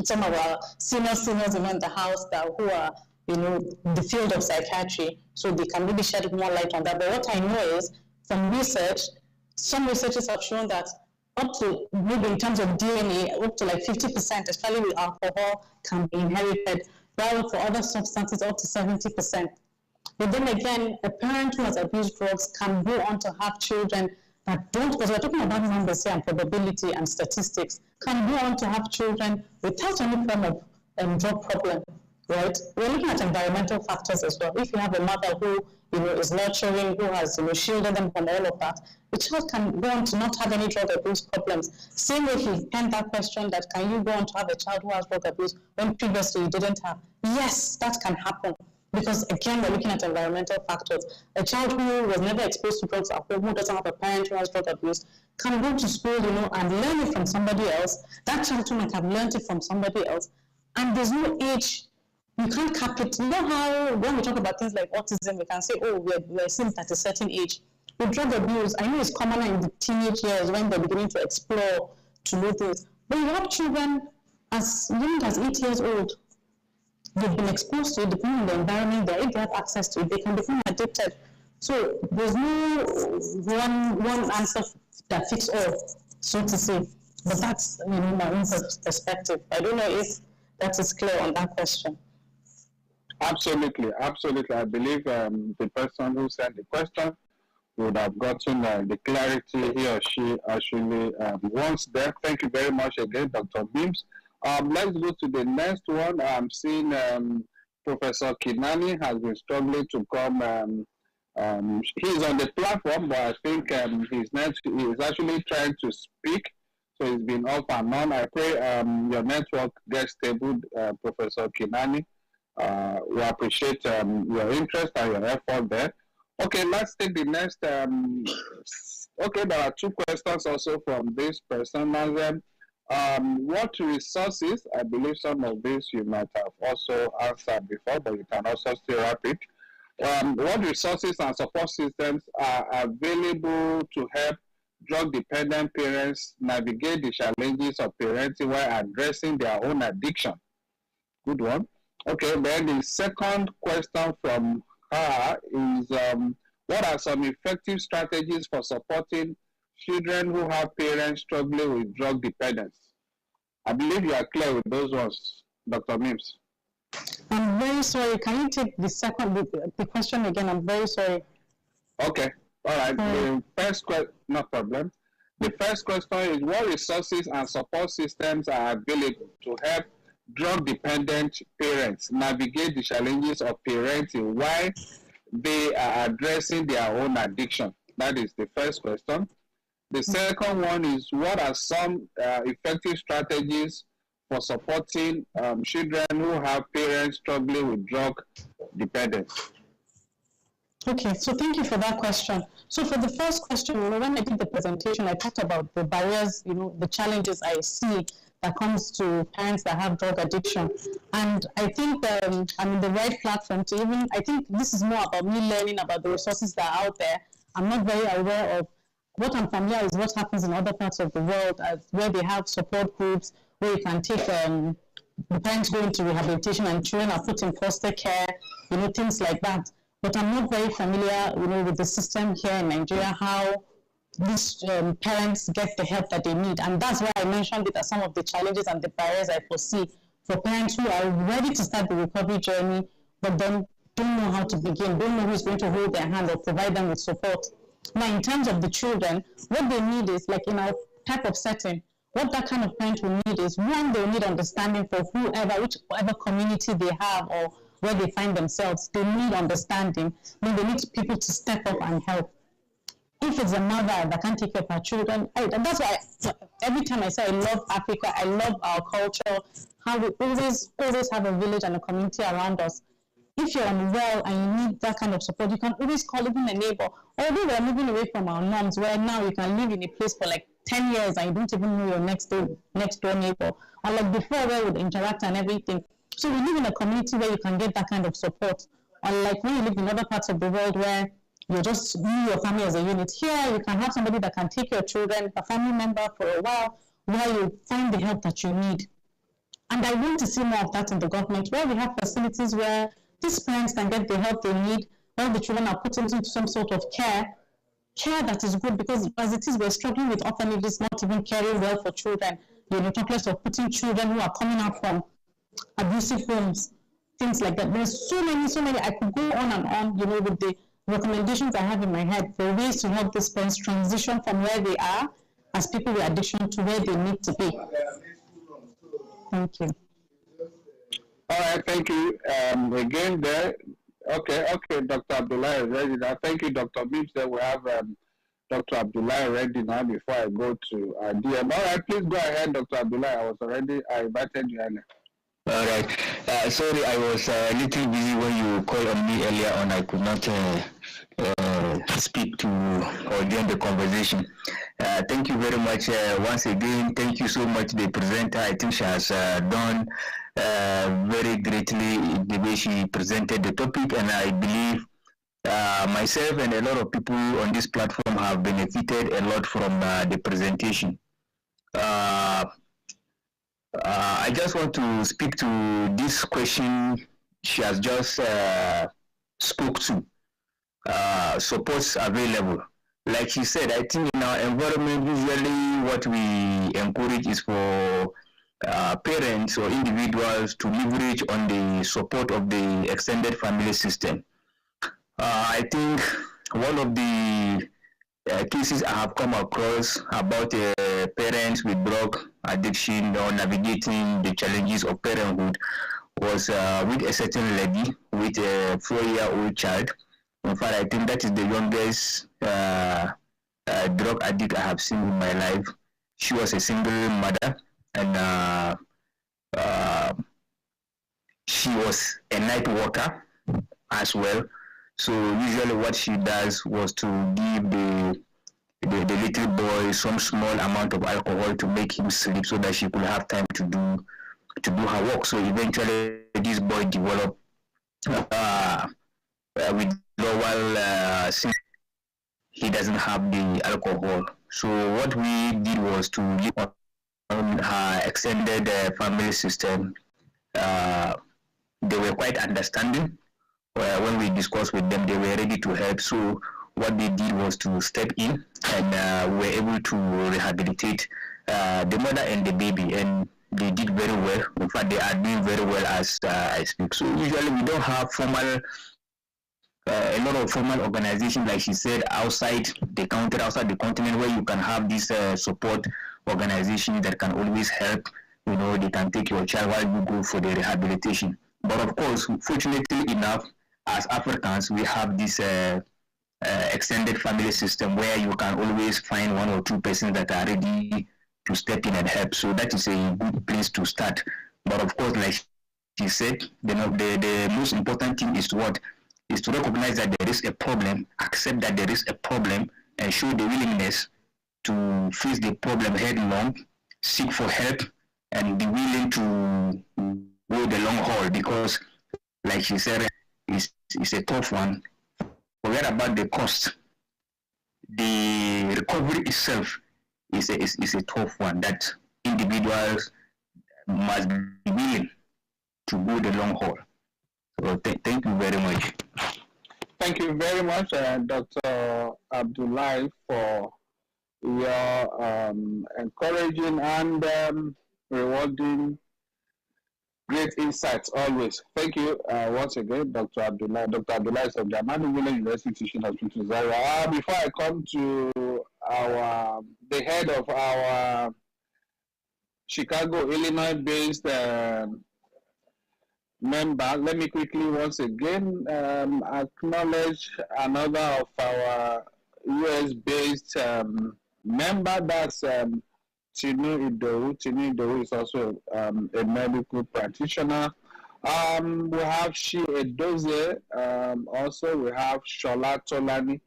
some of our seniors in the house who are, the field of psychiatry, so they can maybe shed more light on that. But what I know is, from research, some researchers have shown that up to, maybe in terms of DNA, up to like 50%, especially with alcohol, can be inherited, while for other substances, up to 70%. But then again, a parent who has abused drugs can go on to have children that don't, because we're talking about numbers here and probability and statistics, can go on to have children without any form of drug problem, right? We're looking at environmental factors as well. If you have a mother who, is nurturing, who has, shielded them from all of that, the child can go on to not have any drug abuse problems. Same way he penned that question that can you go on to have a child who has drug abuse when previously you didn't have? Yes, that can happen. Because again, we're looking at environmental factors. A child who was never exposed to drugs at home, who doesn't have a parent who has drug abuse, can go to school, and learn it from somebody else. That child too might have learned it from somebody else. And there's no age. You can't cap it. You know how when we talk about things like autism, we can say, oh, we're seeing at a certain age. With drug abuse, I know it's commoner in the teenage years when they're beginning to explore, to know things. But you have children as young as 8 years old. They've been exposed to it, depending on the environment, if they have access to it, they can become addicted. So there's no one answer that fits all, so to say. But that's my own perspective. I don't know if that is clear on that question. Absolutely. I believe the person who sent the question would have gotten the clarity he or she actually wants there. Thank you very much again, Dr. Beams. Let's go to the next one. I'm seeing Professor Kinani has been struggling to come. He's on the platform, but I think he's actually trying to speak. So he's been off and on. I pray your network gets stable, Professor Kinani. We appreciate your interest and your effort there. Okay, let's take the next. Okay, there are two questions also from this person. What resources, I believe some of these you might have also answered before, but you can also still wrap it. What resources and support systems are available to help drug-dependent parents navigate the challenges of parenting while addressing their own addiction? Good one. Okay, then the second question from her is, what are some effective strategies for supporting children who have parents struggling with drug dependence? I believe you are clear with those ones, Dr. Mims. I'm very sorry. Can you take the question again? I'm very sorry. Okay. All right. The first question, no problem. The first question is, what resources and support systems are available to help drug-dependent parents navigate the challenges of parenting while they are addressing their own addiction? That is the first question. The second one is, what are some effective strategies for supporting children who have parents struggling with drug dependence? Okay, so thank you for that question. So for the first question, when I did the presentation, I talked about the barriers, the challenges I see that comes to parents that have drug addiction. And I think I'm in the right platform to I think this is more about me learning about the resources that are out there. I'm not very aware of what I'm familiar is what happens in other parts of the world, where they have support groups, where you can take the parents go into rehabilitation and children are put in foster care, things like that. But I'm not very familiar, with the system here in Nigeria, how these parents get the help that they need. And that's why I mentioned it as some of the challenges and the barriers I foresee for parents who are ready to start the recovery journey, but then don't know how to begin, don't know who's going to hold their hand or provide them with support. Now, in terms of the children, what they need is, like in our type of setting, what that kind of parent will need is, one, they'll need understanding for whichever community they have or where they find themselves. They need understanding. Then they need people to step up and help. If it's a mother that can't take care of her children, and that's why every time I say I love Africa, I love our culture, how we always have a village and a community around us. If you're unwell and you need that kind of support, you can always call even a neighbor. Although we're moving away from our norms, where now you can live in a place for like 10 years and you don't even know your next door neighbor. Or like before, where we would interact and everything. So we live in a community where you can get that kind of support. Unlike when you live in other parts of the world where you're just your family as a unit. Here, you can have somebody that can take your children, a family member, for a while you find the help that you need. And I want to see more of that in the government, where we have facilities where these parents can get the help they need, where the children are put into some sort of care that is good, because as it is, we're struggling with orphanages not even caring well for children. Talk less of putting children who are coming out from abusive homes, things like that. There's so many. I could go on and on, with the recommendations I have in my head for ways to help these parents transition from where they are as people with addiction to where they need to be. Thank you. All right, thank you. Again there. Okay, Dr. Abdullah is ready now. Thank you, Dr. Bibbs. We have Dr. Abdullah ready now before I go to DM. All right, please go ahead, Dr. Abdullah. I invited you earlier. All right. Sorry, I was a little busy when you called on me earlier on. I could not speak to or join the conversation. Thank you very much once again. Thank you so much, the presenter. I think she has done very greatly in the way she presented the topic, and I believe myself and a lot of people on this platform have benefited a lot from the presentation. I just want to speak to this question she has just spoke to. Supports available. Like she said, I think in our environment, usually what we encourage is for parents or individuals to leverage on the support of the extended family system. I think one of the cases I have come across about parents with drug addiction or navigating the challenges of parenthood was with a certain lady with a 4-year-old child. In fact, I think that is the youngest drug addict I have seen in my life. She was a single mother, and she was a night walker as well. So usually what she does was to give the little boy some small amount of alcohol to make him sleep so that she could have time to do her work. So eventually this boy developed withdrawal since he doesn't have the alcohol. So what we did was to look on her extended family system. They were quite understanding. When we discussed with them, they were ready to help. So what they did was to step in, and were able to rehabilitate the mother and the baby. And the they did very well. In fact, they are doing very well as I speak. So usually we don't have formal, a lot of formal organizations, like she said, outside the country, outside the continent, where you can have this support organization that can always help. They can take your child while you go for the rehabilitation. But of course, fortunately enough, as Africans, we have this extended family system where you can always find one or two persons that are ready to step in and help. So that is a good place to start. But of course, like she said, the most important thing is to recognize that there is a problem, accept that there is a problem, and show the willingness to face the problem head-on, seek for help, and be willing to go the long haul, because, like she said, it's a tough one. Forget about the cost. The recovery itself is a tough one that individuals must be willing to go the long haul. So thank you very much. Thank you very much, Dr. Abdullahi, for your encouraging and rewarding great insights always. Thank you once again, Dr. Abdullahi. Dr. Abdullahi is of the Ahmadu Bello University Teaching Hospital, Zaria. Before I come to the head of our Chicago, Illinois-based member, let me quickly once again acknowledge another of our US-based member, that's Tinu Idowu. Tinu Idowu is also a medical practitioner. We have Shi Edoze. Also, we have Shola Tolani.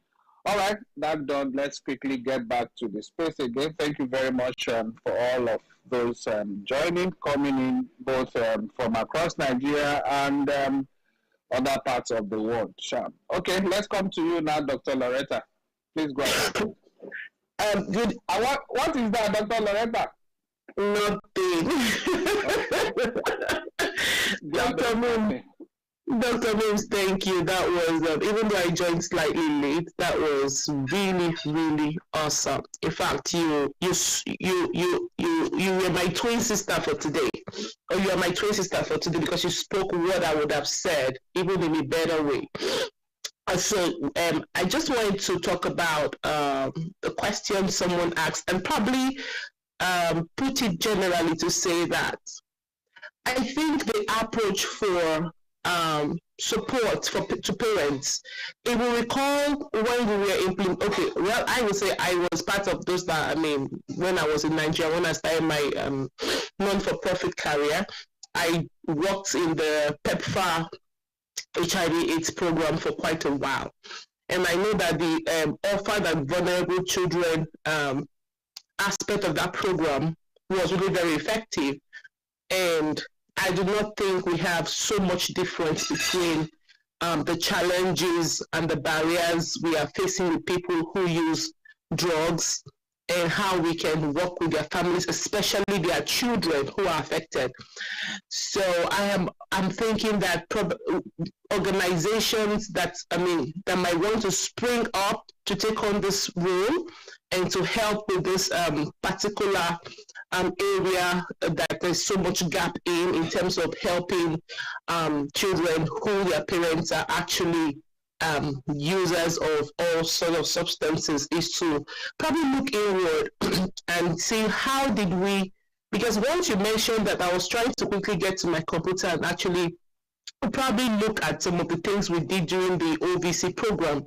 All right, that done. Let's quickly get back to the space again. Thank you very much for all of those coming in, both from across Nigeria and other parts of the world. Okay, let's come to you now, Dr. Loretta. Please go ahead. What is that, Dr. Loretta? Nothing. Dr. Mims, thank you. That was, even though I joined slightly late, that was really, really awesome. In fact, you were my twin sister for today. Or you are my twin sister for today, because you spoke what I would have said, even in a better way. So I just wanted to talk about the question someone asked, and probably put it generally to say that I think the approach for support to parents, if we recall when we were I would say I was part of those that, when I was in Nigeria, when I started my non-for-profit career, I worked in the PEPFAR HIV/AIDS program for quite a while. And I know that the orphan and vulnerable children aspect of that program was really very effective. And I do not think we have so much difference between the challenges and the barriers we are facing with people who use drugs, and how we can work with their families, especially their children who are affected. So I'm thinking that organizations that might want to spring up to take on this role and to help with this particular area that there's so much gap in terms of helping children who their parents are actually users of all sort of substances, is to probably look inward and see how did we, because once you mentioned that, I was trying to quickly get to my computer and actually probably look at some of the things we did during the OVC program.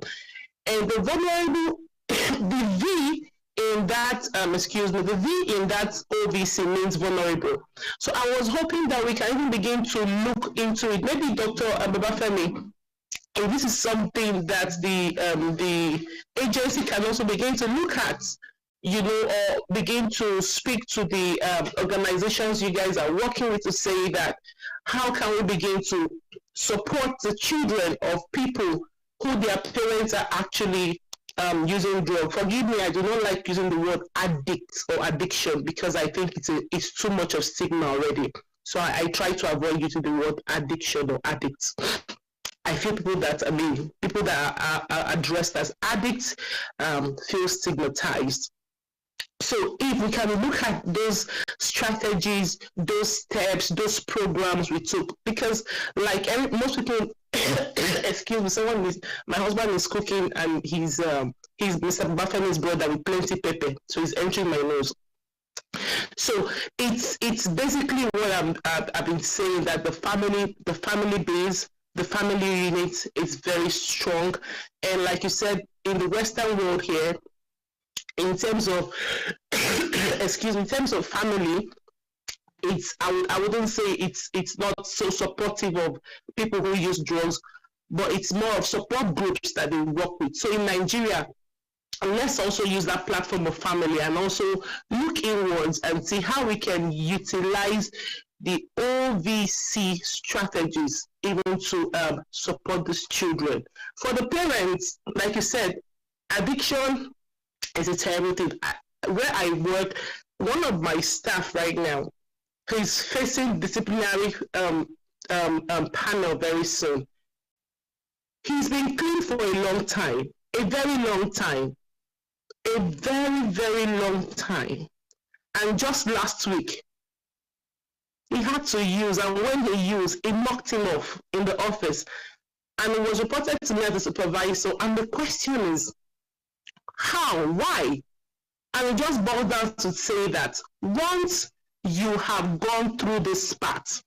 And the vulnerable, the V in that, the V in that OVC means vulnerable. So I was hoping that we can even begin to look into it. Maybe Dr. Babafemi, and this is something that the agency can also begin to look at, or begin to speak to the organizations you guys are working with to say that how can we begin to support the children of people who their parents are actually using drugs. Forgive me, I do not like using the word addict or addiction, because I think it's too much of stigma already. So I try to avoid using the word addiction or addicts. I feel people that are addressed as addicts feel stigmatized. So if we can look at those strategies, those steps, those programs we took, because like most people, excuse me, my husband is cooking and he's Mr. Bafemi's brother with plenty pepper, so he's entering my nose. So it's basically what I've been saying, that the family base, the family unit is very strong, and like you said, in the Western world here, in terms of in terms of family, I wouldn't say it's not so supportive of people who use drugs, but it's more of support groups that they work with. So in Nigeria, let's also use that platform of family and also look inwards and see how we can utilize the OVC strategies even to support these children. For the parents, like you said, addiction is a terrible thing. Where I work, one of my staff right now is facing disciplinary panel very soon. He's been clean for a long time, a very long time, a very, very long time. And just last week, he had to use, and when he used, it knocked him off in the office. And it was reported to me as a supervisor. And the question is, how? Why? And it just boils down to say that once you have gone through this path,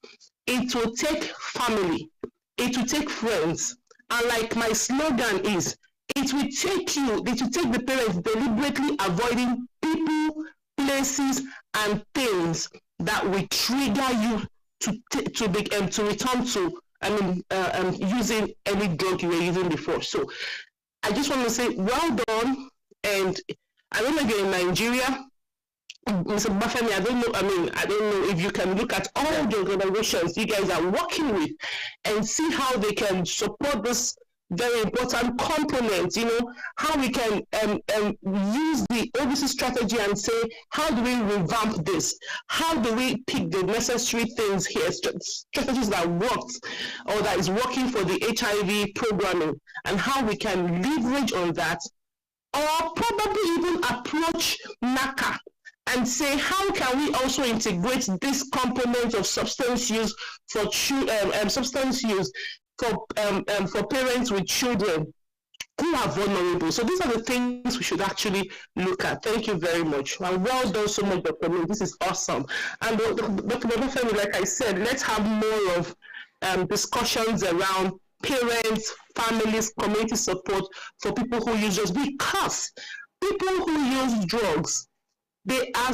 it will take family, it will take friends. And like my slogan is, it will take the parents deliberately avoiding people, places, and things that will trigger you to return to using any drug you were using before. So I just want to say well done. And I don't know if you're in Nigeria, Mr. Bafemi, I don't know if you can look at all the organizations you guys are working with and see how they can support this very important component, how we can use the OVC strategy and say, how do we revamp this? How do we pick the necessary things here, strategies that worked or that is working for the HIV programming, and how we can leverage on that, or probably even approach NACA and say, how can we also integrate this component of substance use for parents with children who are vulnerable? So these are the things we should actually look at. Thank you very much. And well done so much, Dr. Min. This is awesome. And Dr. Babafemi, like I said, let's have more of discussions around parents, families, community support for people who use drugs, because people who use drugs, they are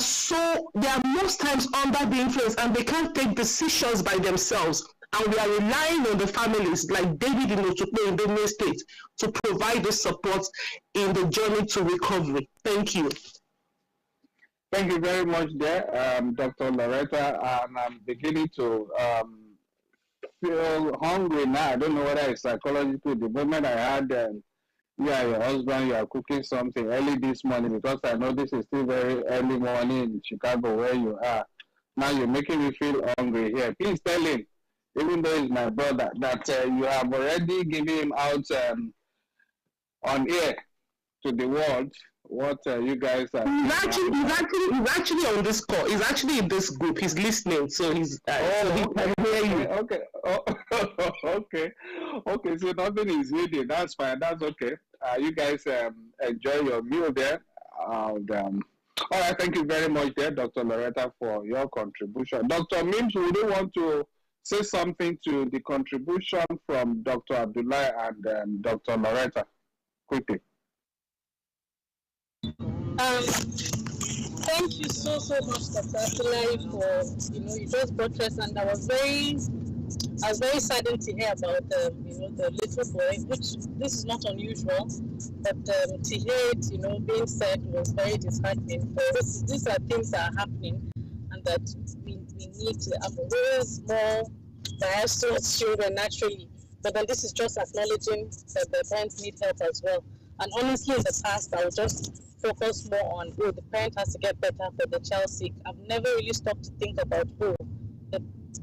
most times under the influence and they can't take decisions by themselves. And we are relying on the families like David in Otukpo in Benue State to provide the support in the journey to recovery. Thank you. Thank you very much there, Dr. Loretta. I'm beginning to feel hungry now. I don't know whether it's psychological. The moment I had you and your husband, you are cooking something early this morning, because I know this is still very early morning in Chicago where you are. Now you're making me feel hungry here. Please tell him, even though he's my brother, that you have already given him out on air to the world what you guys are. He's actually on this call. He's actually in this group. He's listening, so he's he can hear you. Okay. Okay. So nothing is hidden. That's fine. That's okay. You guys enjoy your meal there. All right. Thank you very much, there, Dr. Loretta, for your contribution. Dr. Mims, would you want to say something to the contribution from Dr. Abdullahi and Dr. Loretta quickly? Thank you so much, Dr. Abdullahi, for you just brought us, and I was very saddened to hear about the little boy, which this is not unusual, but to hear it being said was very disheartening. These are things that are happening, and that we need to raise more bias towards children naturally. But then this is just acknowledging that the parents need help as well. And honestly, in the past, I would just focus more on, the parent has to get better for the child's sake. I've never really stopped to think about, the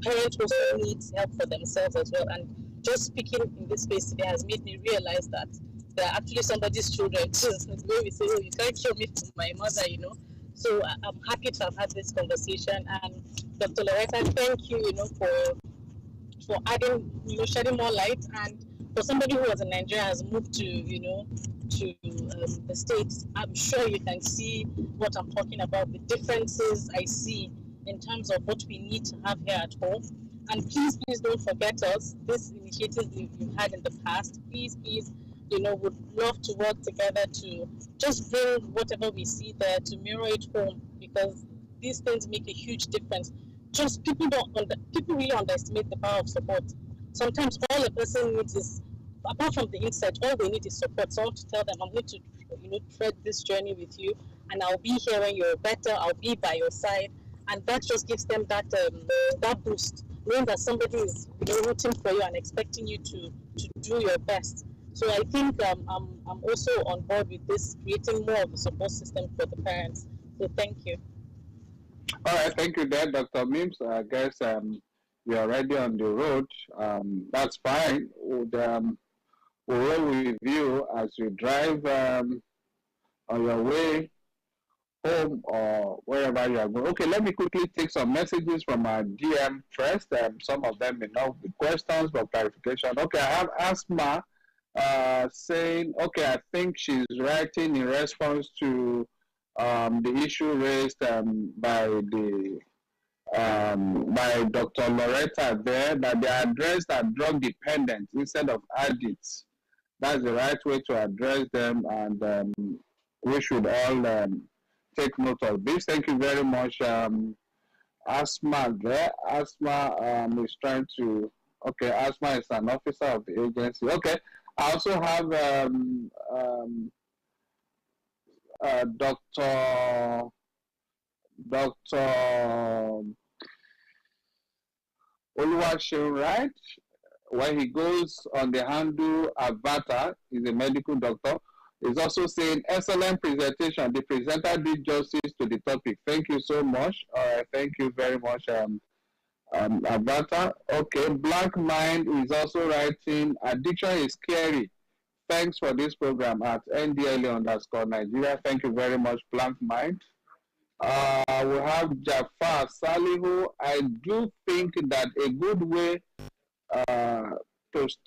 parent also needs help for themselves as well. And just speaking in this space today has made me realize that they're actually somebody's children too. The way we say, you can't kill me for my mother, So I'm happy to have had this conversation. And Dr. Loretta, thank you, for adding, shedding more light. And for somebody who was in Nigeria has moved to, to the States, I'm sure you can see what I'm talking about, the differences I see in terms of what we need to have here at home. And please don't forget us, this initiative you've had in the past. Please, would love to work together to just bring whatever we see there to mirror it home, because these things make a huge difference. Just people really underestimate the power of support. Sometimes all a person needs is, apart from the insight, all they need is support. Someone to tell them, I'm going to, tread this journey with you, and I'll be here when you're better. I'll be by your side, and that just gives them that that boost, knowing that somebody is rooting for you and expecting you to do your best. So I think I'm also on board with this, creating more of a support system for the parents. So thank you. All right, thank you there, Dr. Mims. I guess you're already on the road. That's fine. We'll roll with you as you drive on your way home or wherever you are going. Okay, let me quickly take some messages from our DM first. Some of them may not be questions but clarification. Okay, I have Asma saying, okay, I think she's writing in response to the issue raised by Dr. Loretta there, that they addressed as drug dependent instead of addicts. That's the right way to address them, and we should all take note of this. Thank you very much, Asma there. Asma is trying to, okay, Asma is an officer of the agency. Okay, I also have Dr. Oluwaseun, right? When he goes on the handle Avatar, he's a medical doctor. He's also saying, excellent presentation. The presenter did justice to the topic. Thank you so much. All right, thank you very much, Avatar. Okay, Blank Mind is also writing, addiction is scary. Thanks for this program at NDLA_Nigeria. Thank you very much, Blank Mind. We have Jafar Salihu. I do think that a good way is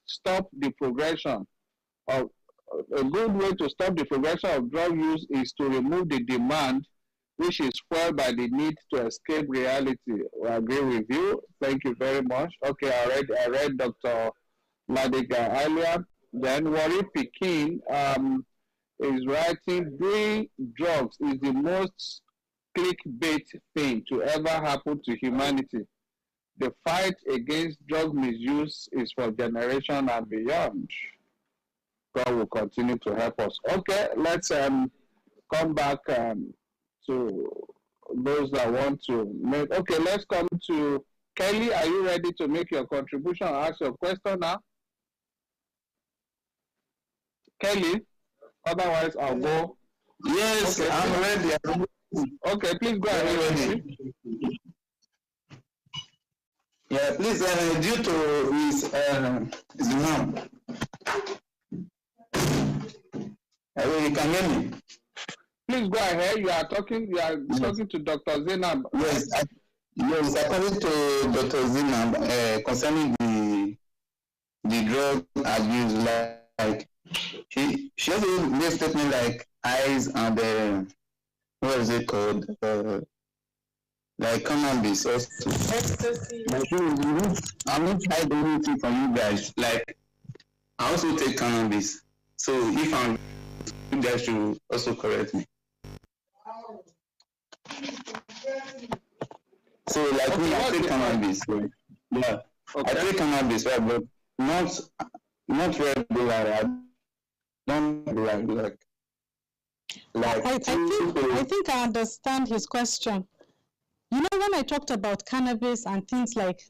stop the progression of drug use is to remove the demand, which is fueled by the need to escape reality. I agree with you. Thank you very much. Okay, I read Dr. Ladiga earlier. Then Wari Pekin is writing, doing drugs is the most clickbait thing to ever happen to humanity. The fight against drug misuse is for generation and beyond. God will continue to help us. Okay, let's come back to those that want to make. Okay, let's come to Kelly. Are you ready to make your contribution or ask your question now? Kelly? Otherwise, I'll go. Yes, okay, I'm ready. Okay, please go ahead. Yeah, please, due to his mom. You can hear me. Please go ahead. You are talking to Dr. Zainab. Yes, according to Dr. Zainab, concerning the drug abuse, like she also made statement like eyes and what is it called? Like cannabis. Ecstasy. I'm not trying anything from you guys. Like I also take cannabis. So if I'm, you guys should also correct me. So like okay, me, I take cannabis. So, yeah, okay. I take cannabis, right, but not regular. I don't like. I think I understand his question. You know, when I talked about cannabis and things like,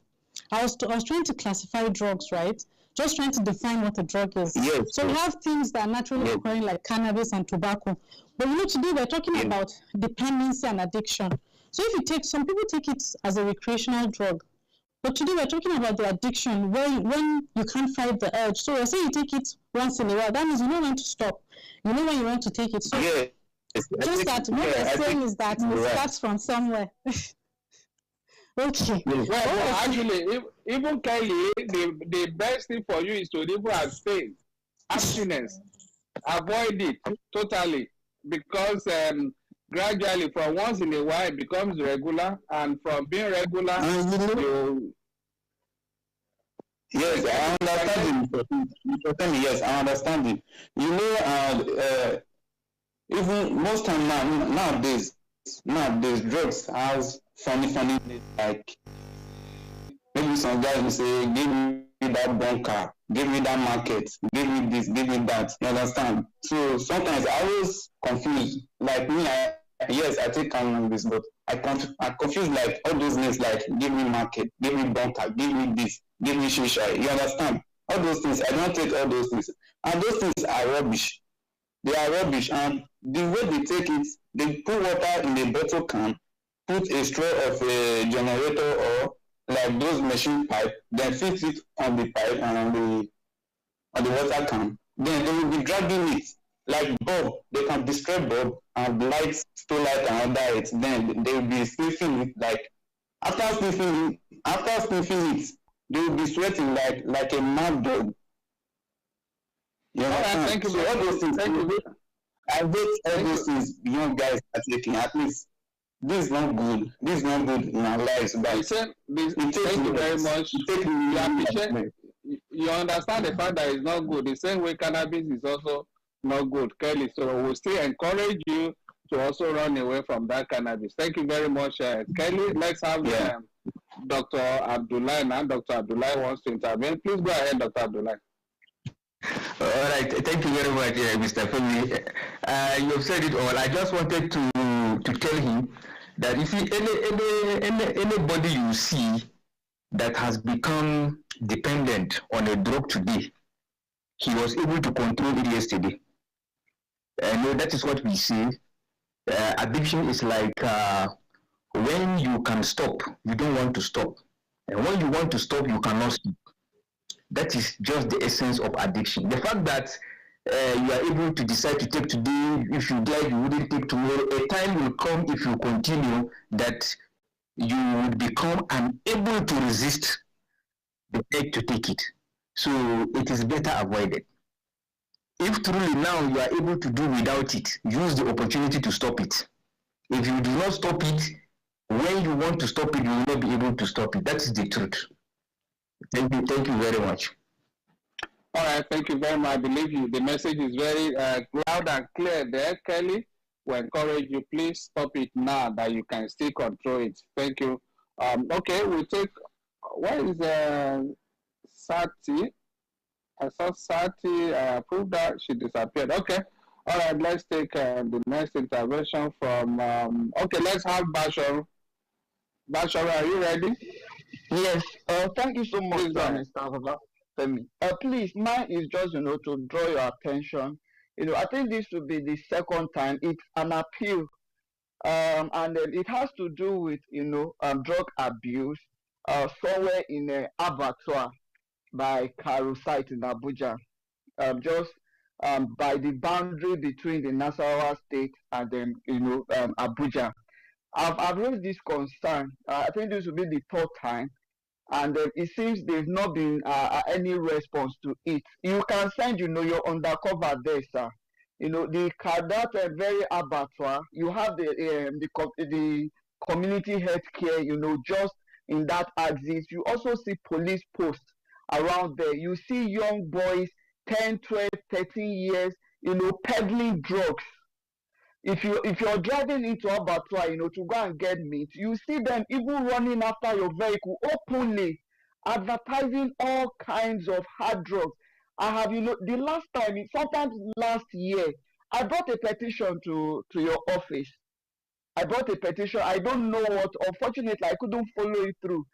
I was trying to classify drugs, right? Just trying to define what a drug is. Yes. So we have things that are naturally occurring like cannabis and tobacco. But today we're talking about dependency and addiction. So if you take, some people take it as a recreational drug. But today we're talking about the addiction when you can't fight the urge. So we're saying you take it once in a while. That means you know when to stop. You know when you want to take it. So Just that what they're saying is that it right. starts from somewhere. Okay. Well, actually, even Kelly, the best thing for you is to even abstain, abstinence, avoid it totally, because gradually, from once in a while, it becomes regular, and from being regular, you. Yes, I understand it. Yes, I understand it. You know, even most time nowadays, drugs has funny names, like maybe some guys will say, give me that bunker, give me that market, give me this, give me that. You understand? So sometimes I always confuse. Like me, yes, I take cannabis, but I confuse like all those names, like give me market, give me bunker, give me this, give me shisha. You understand? All those things, I don't take all those things. And those things are rubbish. They are rubbish. And the way they take it, they put water in a bottle can, put a straw of a generator or like those machine pipe, then fix it on the pipe and on the water can. Then they will be dragging it like bulb. They can destroy bulb and light, still light and under it. Then they will be sniffing it like after sniffing it, they will be sweating like a mad dog. You understand? Thank you. So all those things. I hate all those things young guys are taking. At least this is not good. This is not good in our lives. But thank you very much. You understand the fact that it's not good. The same way cannabis is also not good, Kelly. So we'll still encourage you to also run away from that cannabis. Thank you very much, Kelly. Let's have Dr. Abdullah now. Dr. Abdullah wants to intervene. Please go ahead, Dr. Abdullah. All right, thank you very much, Mr. Femi. You have said it all. I just wanted to tell him that if anybody you see that has become dependent on a drug today, he was able to control it yesterday. That is what we see. Addiction is like when you can stop, you don't want to stop. And when you want to stop, you cannot stop. That is just the essence of addiction. The fact that you are able to decide to take today, if you die, you wouldn't take tomorrow. A time will come if you continue that you would become unable to resist the need to take it. So it is better avoided. If truly now you are able to do without it, use the opportunity to stop it. If you do not stop it, when you want to stop it, you will not be able to stop it. That is the truth. Thank you very much. All right, thank you very much. I believe you. The message is very loud and clear there, Kelly. We encourage you, please stop it now that you can still control it. Thank you. Okay, we'll take, where is Sati? I saw Sati, I approved that, she disappeared. Okay, all right, let's take the next intervention from, okay, let's have Bashar. Bashar, are you ready? Yes, thank you so much, Mr. Femi. Please, mine is just, to draw your attention. I think this will be the second time. It's an appeal, and it has to do with, drug abuse somewhere in a abattoir by Karo site in Abuja, just by the boundary between the Nasarawa state and then, Abuja. I've raised this concern. I think this will be the third time, and it seems there's not been any response to it. You can send, your undercover there, sir. That very abattoir. You have the community health care. Just in that axis. You also see police posts around there. You see young boys, 10, 12, 13 years, peddling drugs. If you're driving into abattoir, to go and get meat, you see them even running after your vehicle openly, advertising all kinds of hard drugs. I have, the last time, sometimes last year, I brought a petition to your office. I brought a petition. I don't know what, unfortunately, I couldn't follow it through.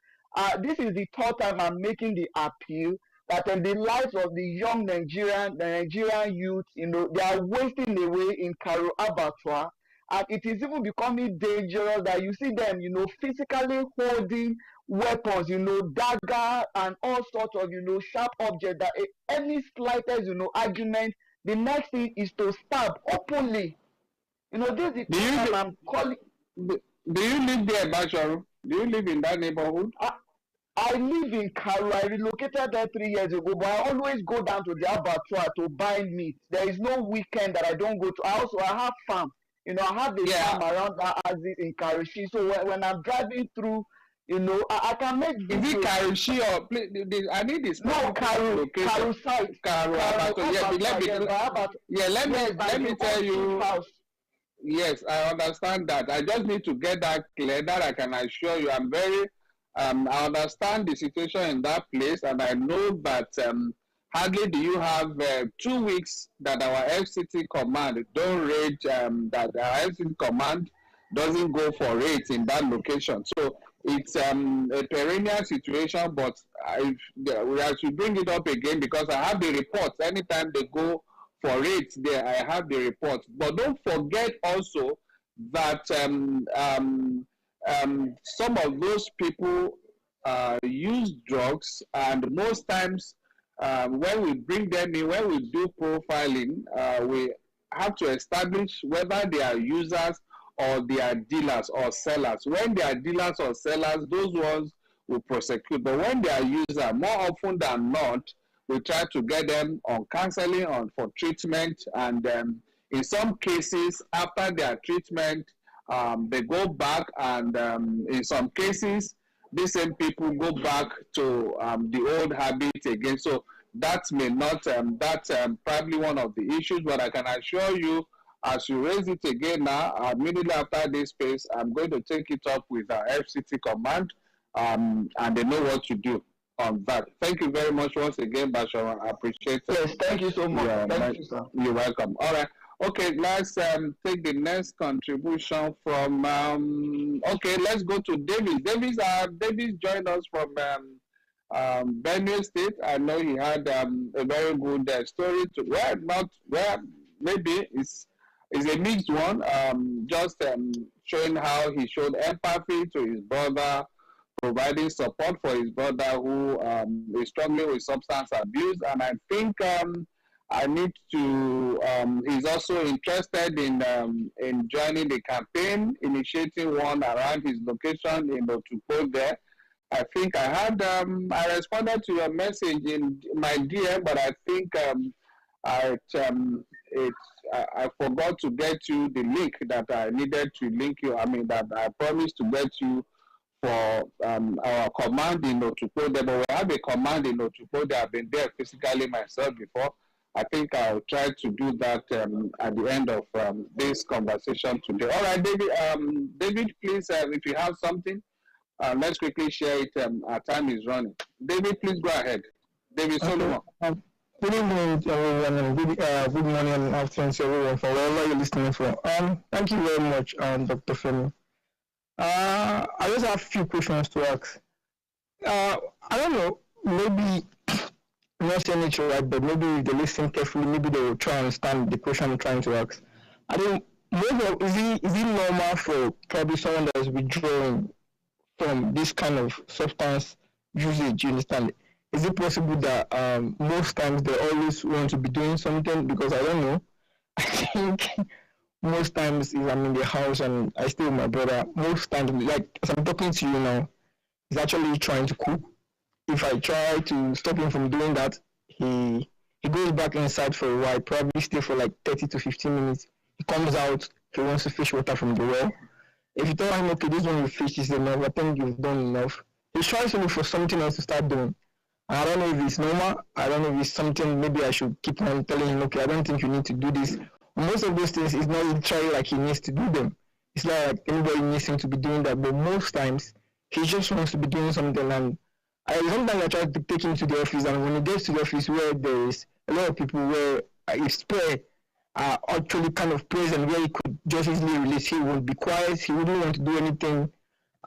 This is the third time I'm making the appeal that in the lives of the young Nigerian youth, they are wasting away in Karo Abattoir, and it is even becoming dangerous that you see them, physically holding weapons, dagger and all sorts of, sharp objects that any slightest, argument, the next thing is to stab openly. You know, this is the Do you time li- I'm calling. do you live there, Basharu? Do you live in that neighborhood? I live in Karu. I relocated there 3 years ago, but I always go down to the abattoir to buy meat. There is no weekend that I don't go to. I have farm. You know, I have a Yeah. farm around that Aziz in Karishi. So when I'm driving through, you know, I can make Is videos. it Karushi or I need this No, Karu site. Karu Abato. Yeah, let me tell you. House. Yes, I understand that. I just need to get that clear. That I can assure you, I'm very. I understand the situation in that place, and I know that hardly do you have 2 weeks that our FCT command don't raid. That our FCT command doesn't go for raids in that location. So it's a perennial situation. But I should bring it up again because I have the reports. Anytime they go for raids there, I have the reports. But don't forget also that some of those people use drugs, and most times when we bring them in, when we do profiling, we have to establish whether they are users or they are dealers or sellers. When they are dealers or sellers, those ones will prosecute. But when they are users, more often than not, we try to get them on counseling, for treatment, and in some cases, after their treatment, they go back, and in some cases, these same people go back to the old habit again. So that may not, that's probably one of the issues, but I can assure you, as you raise it again now, immediately after this space, I'm going to take it up with our FCT command, and they know what to do on that. Thank you very much once again, Bashar. I appreciate it. Yes, thank you so much. Thank you, sir. You're welcome. All right. Okay, let's take the next contribution from, okay, let's go to David. David joined us from Benue State. I know he had a very good story maybe it's a mixed one, just showing how he showed empathy to his brother, providing support for his brother who is struggling with substance abuse. And I think I need to, he's also interested in joining the campaign, initiating one around his location in Otukpo there. I think I had, I responded to your message in my DM, but I think I forgot to get you the link that I needed to link you. I mean, that I promised to get you for our command in Otukpo there, but we have a command in Otukpo there. I've been there physically myself before. I think I'll try to do that at the end of this conversation today. All right, David. David, please, if you have something, let's quickly share it. Our time is running. David, please go ahead. David Solomon. Good evening, everyone, and good morning and afternoon to everyone from wherever you're listening from. Thank you very much, Dr. Femi. I just have a few questions to ask. I don't know, maybe I'm not saying it right, but maybe if they listen carefully, maybe they will try and understand the question I'm trying to ask. I don't know, is it normal for probably someone that is withdrawing from this kind of substance usage, you understand? Is it possible that most times they always want to be doing something? Because I don't know. I think most times if I'm in the house and I stay with my brother, most times, like as I'm talking to you now, he's actually trying to cook. If I try to stop him from doing that, he goes back inside for a while, probably stay for like 30 to 15 minutes. He comes out, he wants to fish water from the well. If you tell him, okay, this one you fish is enough, I think you've done enough, he tries to look for something else to start doing. I don't know if it's normal, I don't know if it's something, maybe I should keep on telling him, okay, I don't think you need to do this. Most of those things, it's not literally like he needs to do them. It's not like anybody needs him to be doing that, but most times, he just wants to be doing something. And sometimes I try to take him to the office, and when he gets to the office where there is a lot of people where his spare are actually kind of present, where he could just easily release, he would be quiet, he wouldn't want to do anything.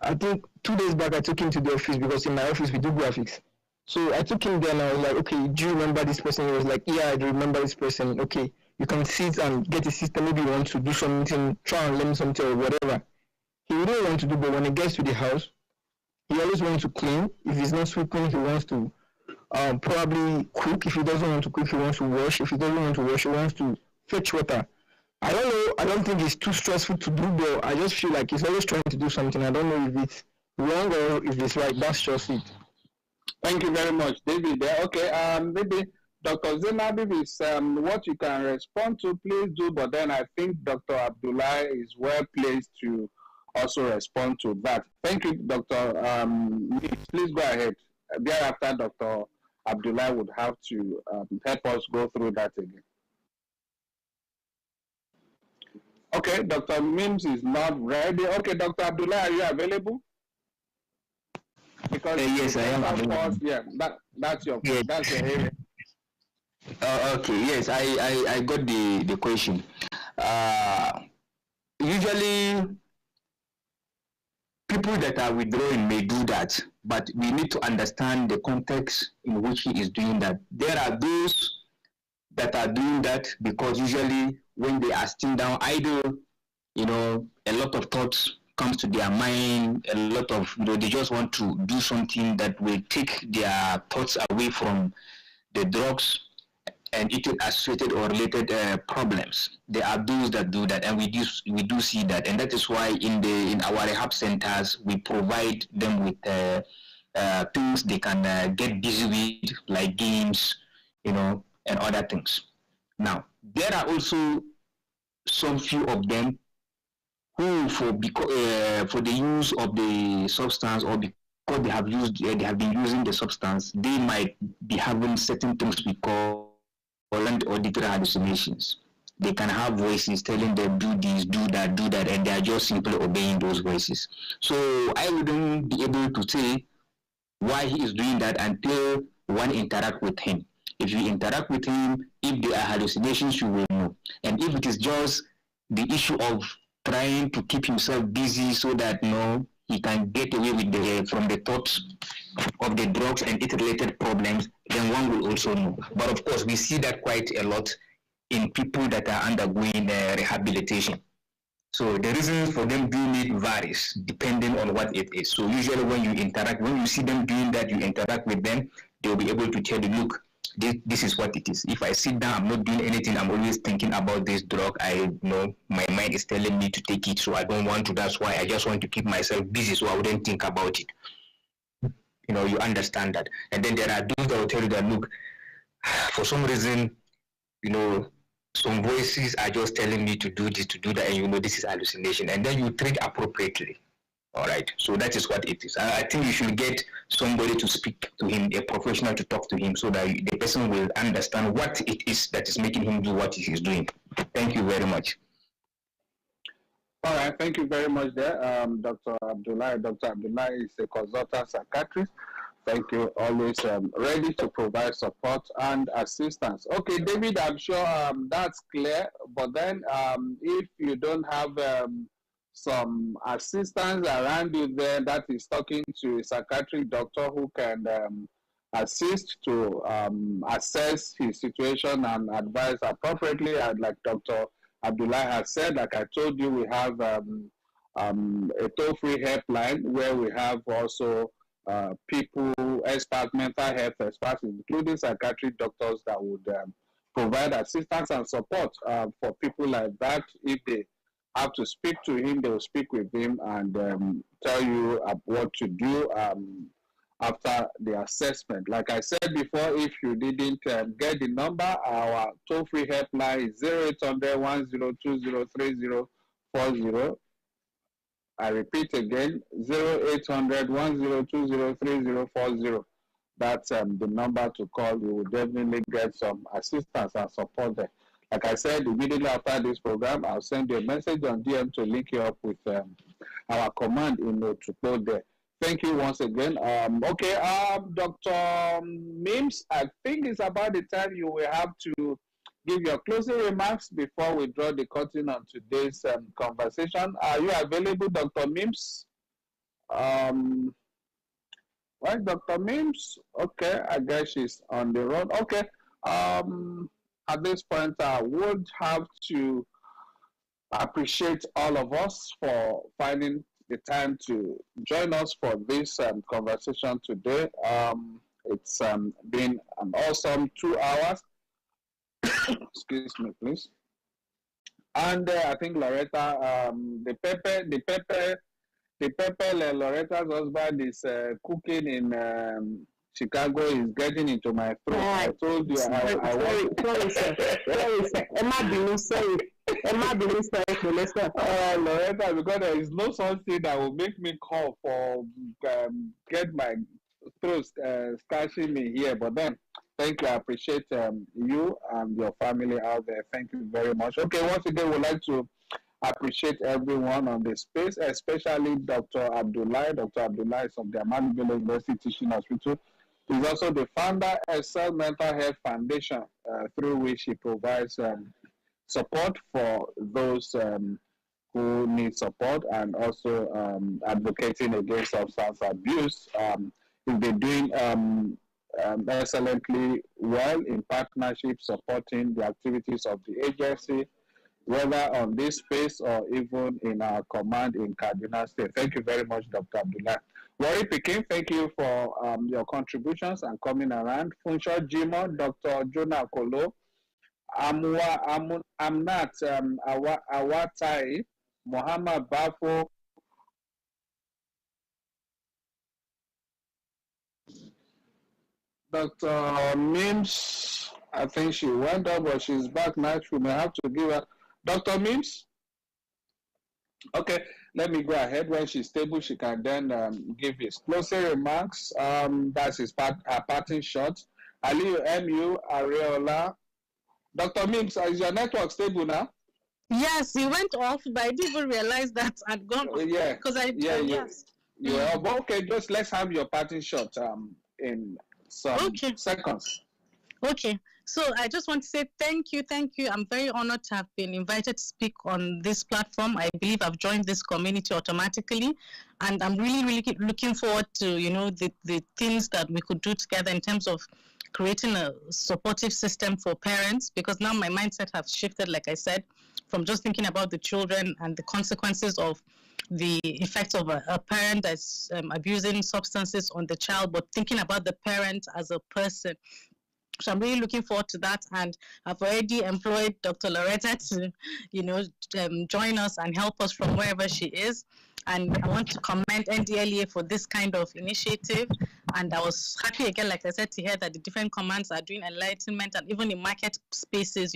I think 2 days back I took him to the office because in my office we do graphics. So I took him there and I was like, okay, do you remember this person? He was like, yeah, I do remember this person. Okay, you can sit and get a system, maybe you want to do something, try and learn something or whatever. He wouldn't want to do, but when he gets to the house, he always wants to clean. If he's not sweeping, he wants to probably cook. If he doesn't want to cook, he wants to wash. If he doesn't want to wash, he wants to fetch water. I don't know. I don't think it's too stressful to do, but I just feel like he's always trying to do something. I don't know if it's wrong or if it's right. That's just it. Thank you very much, David. Okay, maybe Dr. Zainab, is what you can respond to, please do. But then I think Dr. Abdullah is well placed to also respond to that. Thank you, Dr. Please go ahead. Thereafter, Dr. Abdullah would have to help us go through that again. Okay, Dr. Mims is not ready. Okay, Dr. Abdullah, are you available? Because yes, I am available. Yeah, that's your area. Okay, yes, I got the question. Usually, people that are withdrawing may do that, but we need to understand the context in which he is doing that. There are those that are doing that because usually when they are sitting down idle, a lot of thoughts comes to their mind, a lot of, they just want to do something that will take their thoughts away from the drugs and it associated or related problems. There are those that do that, and we do see that, and that is why in our rehab centers we provide them with things they can get busy with, like games, and other things. Now there are also some few of them who, for the use of the substance or because they have been using the substance, they might be having certain things we call auditory hallucinations. They can have voices telling them do this, do that, and they are just simply obeying those voices. So I wouldn't be able to say why he is doing that until one interact with him. If you interact with him, if there are hallucinations, you will know. And if it is just the issue of trying to keep himself busy so that he can get away with from the thoughts of the drugs and it-related problems, then one will also know. But of course, we see that quite a lot in people that are undergoing rehabilitation. So the reasons for them doing it varies depending on what it is. So usually when you see them doing that, you interact with them, they'll be able to tell you, look, this is what it is. If I sit down, I'm not doing anything, I'm always thinking about this drug. I know my mind is telling me to take it, so I don't want to. That's why I just want to keep myself busy so I wouldn't think about it. You understand that. And then there are those that will tell you that, look, for some reason, some voices are just telling me to do this, to do that, and this is hallucination. And then you treat appropriately. All right, so that is what it is. I think you should get somebody to speak to him, a professional to talk to him, so that the person will understand what it is that is making him do what he is doing. Thank you very much. All right, thank you very much there, Dr. Abdullah. Dr. Abdullah is a consultant psychiatrist. Thank you, always ready to provide support and assistance. Okay, David, I'm sure that's clear, but then if you don't have some assistance around you there that is talking to a psychiatric doctor who can assist to assess his situation and advise appropriately, and like Dr. Abdullah has said, like I told you, we have a toll-free helpline where we have also people, experts, mental health experts, including psychiatric doctors that would provide assistance and support for people like that. If they have to speak to him, they will speak with him and tell you what to do after the assessment. Like I said before, if you didn't get the number, our toll-free helpline is 0800-1020-3040. I repeat again, 0800-1020-3040. That's the number to call. You will definitely get some assistance and support there. Like I said, immediately after this program, I'll send you a message on DM to link you up with our command email to go there. Thank you once again. Dr. Mims, I think it's about the time you will have to give your closing remarks before we draw the curtain on today's conversation. Are you available, Dr. Mims? Right, Dr. Mims? Okay, I guess she's on the road. Okay. At this point, I would have to appreciate all of us for finding the time to join us for this conversation today. It's been an awesome 2 hours. Excuse me, please. And I think Loretta, the pepper Loretta's husband is cooking in Chicago is getting into my throat. I told you sorry, sir. Loretta, because there is no such thing that will make me call for get my throat scratching me here. But then, thank you. I appreciate you and your family out there. Thank you very much. Okay, once again, we'd like to appreciate everyone on the space, especially Dr. Abdullah. Dr. Abdullah is of the Ahmadu Bello University Teaching Hospital. He's also the founder of Excel Mental Health Foundation, through which he provides support for those who need support, and also advocating against substance abuse. He's been doing excellently well in partnership, supporting the activities of the agency, whether on this space or even in our command in Kaduna State. Thank you very much, Dr. Abdullah. Wari Pekin, thank you for your contributions and coming around. Funsho Jimo, Dr. Jonah Kolo, Amnat Awatai, Muhammad Bafo, Dr. Mims, I think she went up, but she's back now. We may have to give her. Dr. Mims? Okay, let me go ahead. When she's stable, she can then give his closing remarks. That's his parting shot. Aliyu MU, Areola. Dr. Mims, is your network stable now? Yes, you went off, but I didn't even realize that I'd gone off. Yeah. Because yes. Yeah, but okay, just let's have your parting shot in some seconds. Okay. So I just want to say thank you. I'm very honored to have been invited to speak on this platform. I believe I've joined this community automatically, and I'm really looking forward to, the things that we could do together in terms of creating a supportive system for parents, because now my mindset has shifted, like I said, from just thinking about the children and the consequences of the effects of a parent that's abusing substances on the child, but thinking about the parent as a person. So I'm really looking forward to that, and I've already employed Dr. Loretta to, join us and help us from wherever she is. And I want to commend NDLEA for this kind of initiative. And I was happy again, like I said, to hear that the different commands are doing enlightenment, and even in market spaces,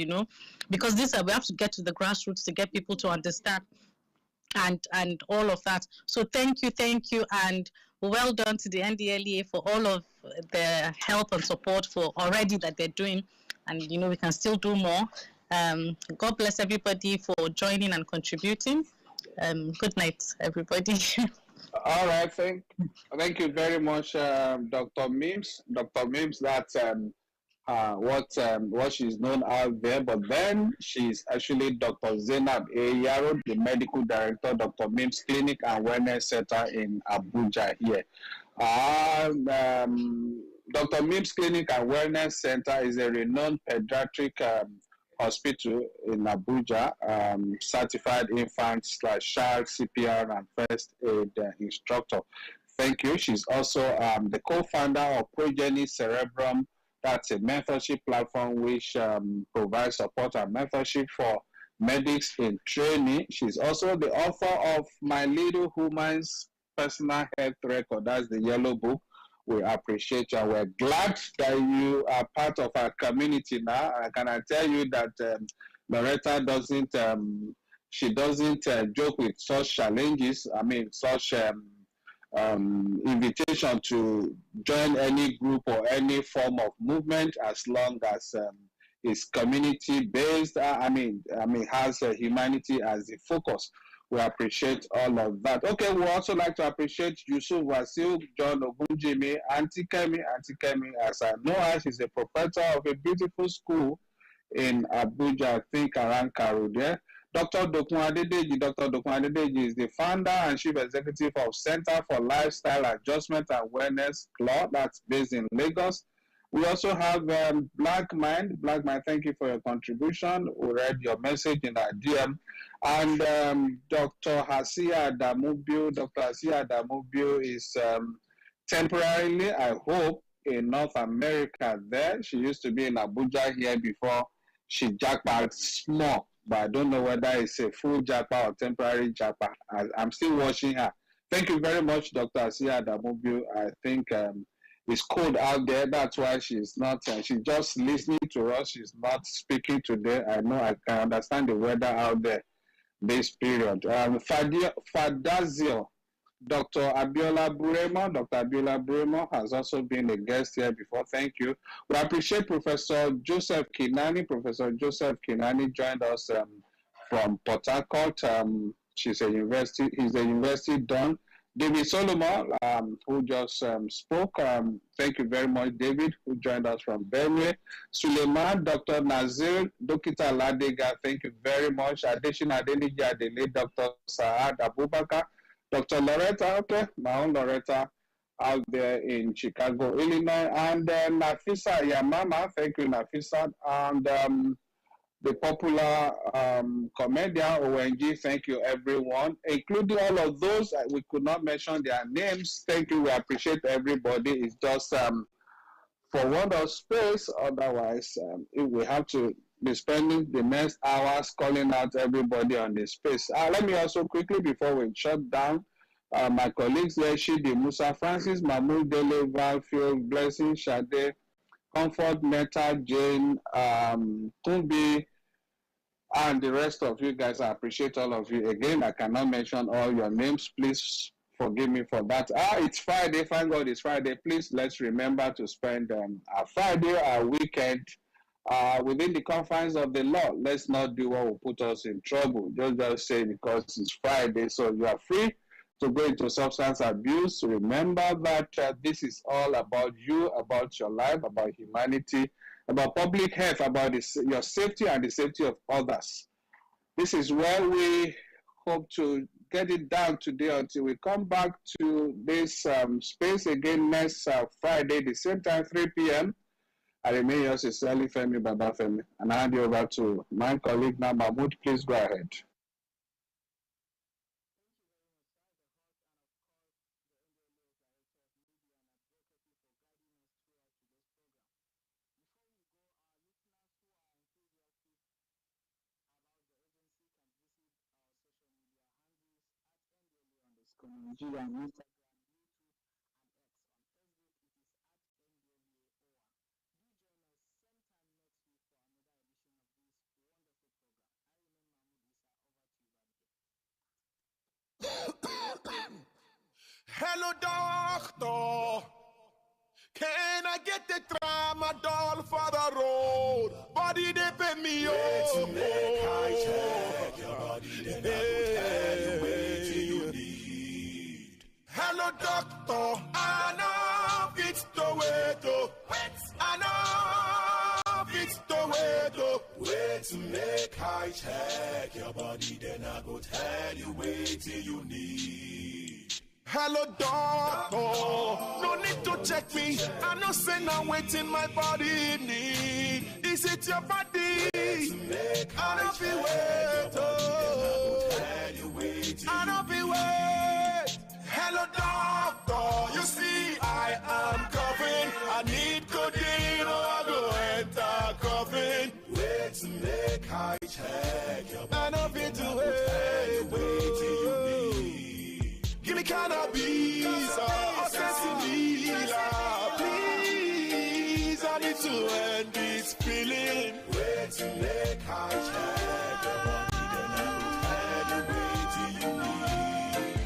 because we have to get to the grassroots to get people to understand and all of that. So thank you, and well done to the NDLEA for all of the help and support for already that they're doing, and we can still do more. God bless everybody for joining and contributing. Good night, everybody. All right, thank you very much, Dr. Mims. Dr. Mims, that's what she's known out there, but then she's actually Dr. Zainab Yaro, the medical director, Dr. Mims Clinic and Wellness Center in Abuja here. Dr. Mims Clinic and Wellness Center is a renowned pediatric hospital in Abuja, certified infant/child CPR and first aid instructor. Thank you. She's also the co-founder of Progeny Cerebrum. That's a mentorship platform which provides support and mentorship for medics in training. She's also the author of My Little Human's Personal Health Record. That's the yellow book. We appreciate you. We're glad that you are part of our community now. And can I tell you that Loretta doesn't joke with such challenges. I mean, such invitation to join any group or any form of movement, as long as it's community based. Has humanity as the focus. We appreciate all of that. Okay, we also like to appreciate Yusuf Wasil, John Ogunjimi, Auntie Kemi, as I know her. She's a professor of a beautiful school in Abuja, I think around Karude. Dr. Dokun Adedeji is the founder and chief executive of Center for Lifestyle Adjustment and Wellness Law, that's based in Lagos. We also have Black Mind, thank you for your contribution. We read your message in our DM. And Dr. Hasia Damubio is temporarily, I hope, in North America there. She used to be in Abuja here before she jackpacked small. but I don't know whether it's a full japa or temporary japa. I'm still watching her. Thank you very much, Dr. Asiya Adamubiu. I think it's cold out there. That's why she's not, she's just listening to us. She's not speaking today. I know I can understand the weather out there this period. Fadazio, Dr. Abiola Buremo. Dr. Abiola Buremo has also been a guest here before. Thank you. We appreciate Professor Joseph Kinani. Professor Joseph Kinani joined us from Port Harcourt. He's a university don. David Solomon, who just spoke. Thank you very much, David, who joined us from Benue. Suleiman, Dr. Nazir, Dokita Ladega, thank you very much. Adeshina Adeniji Adele, Dr. Saad Abubakar, Dr. Loretta, okay, my own Loretta, out there in Chicago, Illinois, and Nafisa Yamama, thank you, Nafisa, and the popular comedian ONG, thank you everyone, including all of those. We could not mention their names. Thank you, we appreciate everybody. It's just for want of space, otherwise we have to be spending the next hours calling out everybody on the space. Let me also quickly, before we shut down, my colleagues here, Shidi Musa, Francis, Mahmoud Dele, Valfield, Blessing, Shade, Comfort, Meta, Jane, Tumbi, and the rest of you guys. I appreciate all of you. Again, I cannot mention all your names. Please forgive me for that. It's Friday. Thank God it's Friday. Please, let's remember to spend our Friday, our weekend, within the confines of the law. Let's not do what will put us in trouble. Just say because it's Friday, so you are free to go into substance abuse. Remember that this is all about you, about your life, about humanity, about public health, about your safety and the safety of others. This is where we hope to get it down today until we come back to this space again next Friday, the same time, 3 p.m. I remain yours sincerely, Femi Babafemi, and I hand you over to my colleague now, Mahmoud. Please go ahead. Nigeria on Instagram, Hello, doctor. Can I get the tramadol for the road? Body they pay me oh. Make I check your body, then I will tell you waiting you need. Hello, doctor. I know it's the way to. I know it's the way to. Wait to make I check your body, then I go tell you waiting you need. Hello, doctor. No need to check me. I know say now waiting my body need. Is it your body? I don't be wait. I don't be wait. Hello, doctor. You see I am coughing. I need codeine or I go enter coughing. Wait to make I check your body. I don't be to wait till you need. Give me cannabis or sensimilla, please. I need to end this feeling. Wait to make I check your body, then I will tell you wait till you need.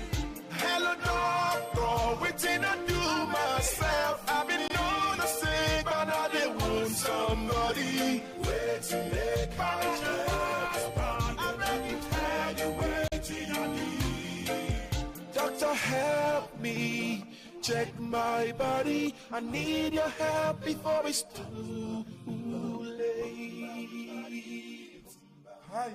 Hello, doctor, waiting I do myself. I've been known to say, but I didn't want somebody. Wait to make I check your body, then I will tell you wait till you need. Doctor, help me check my body. I need your help before it's too late. Hi.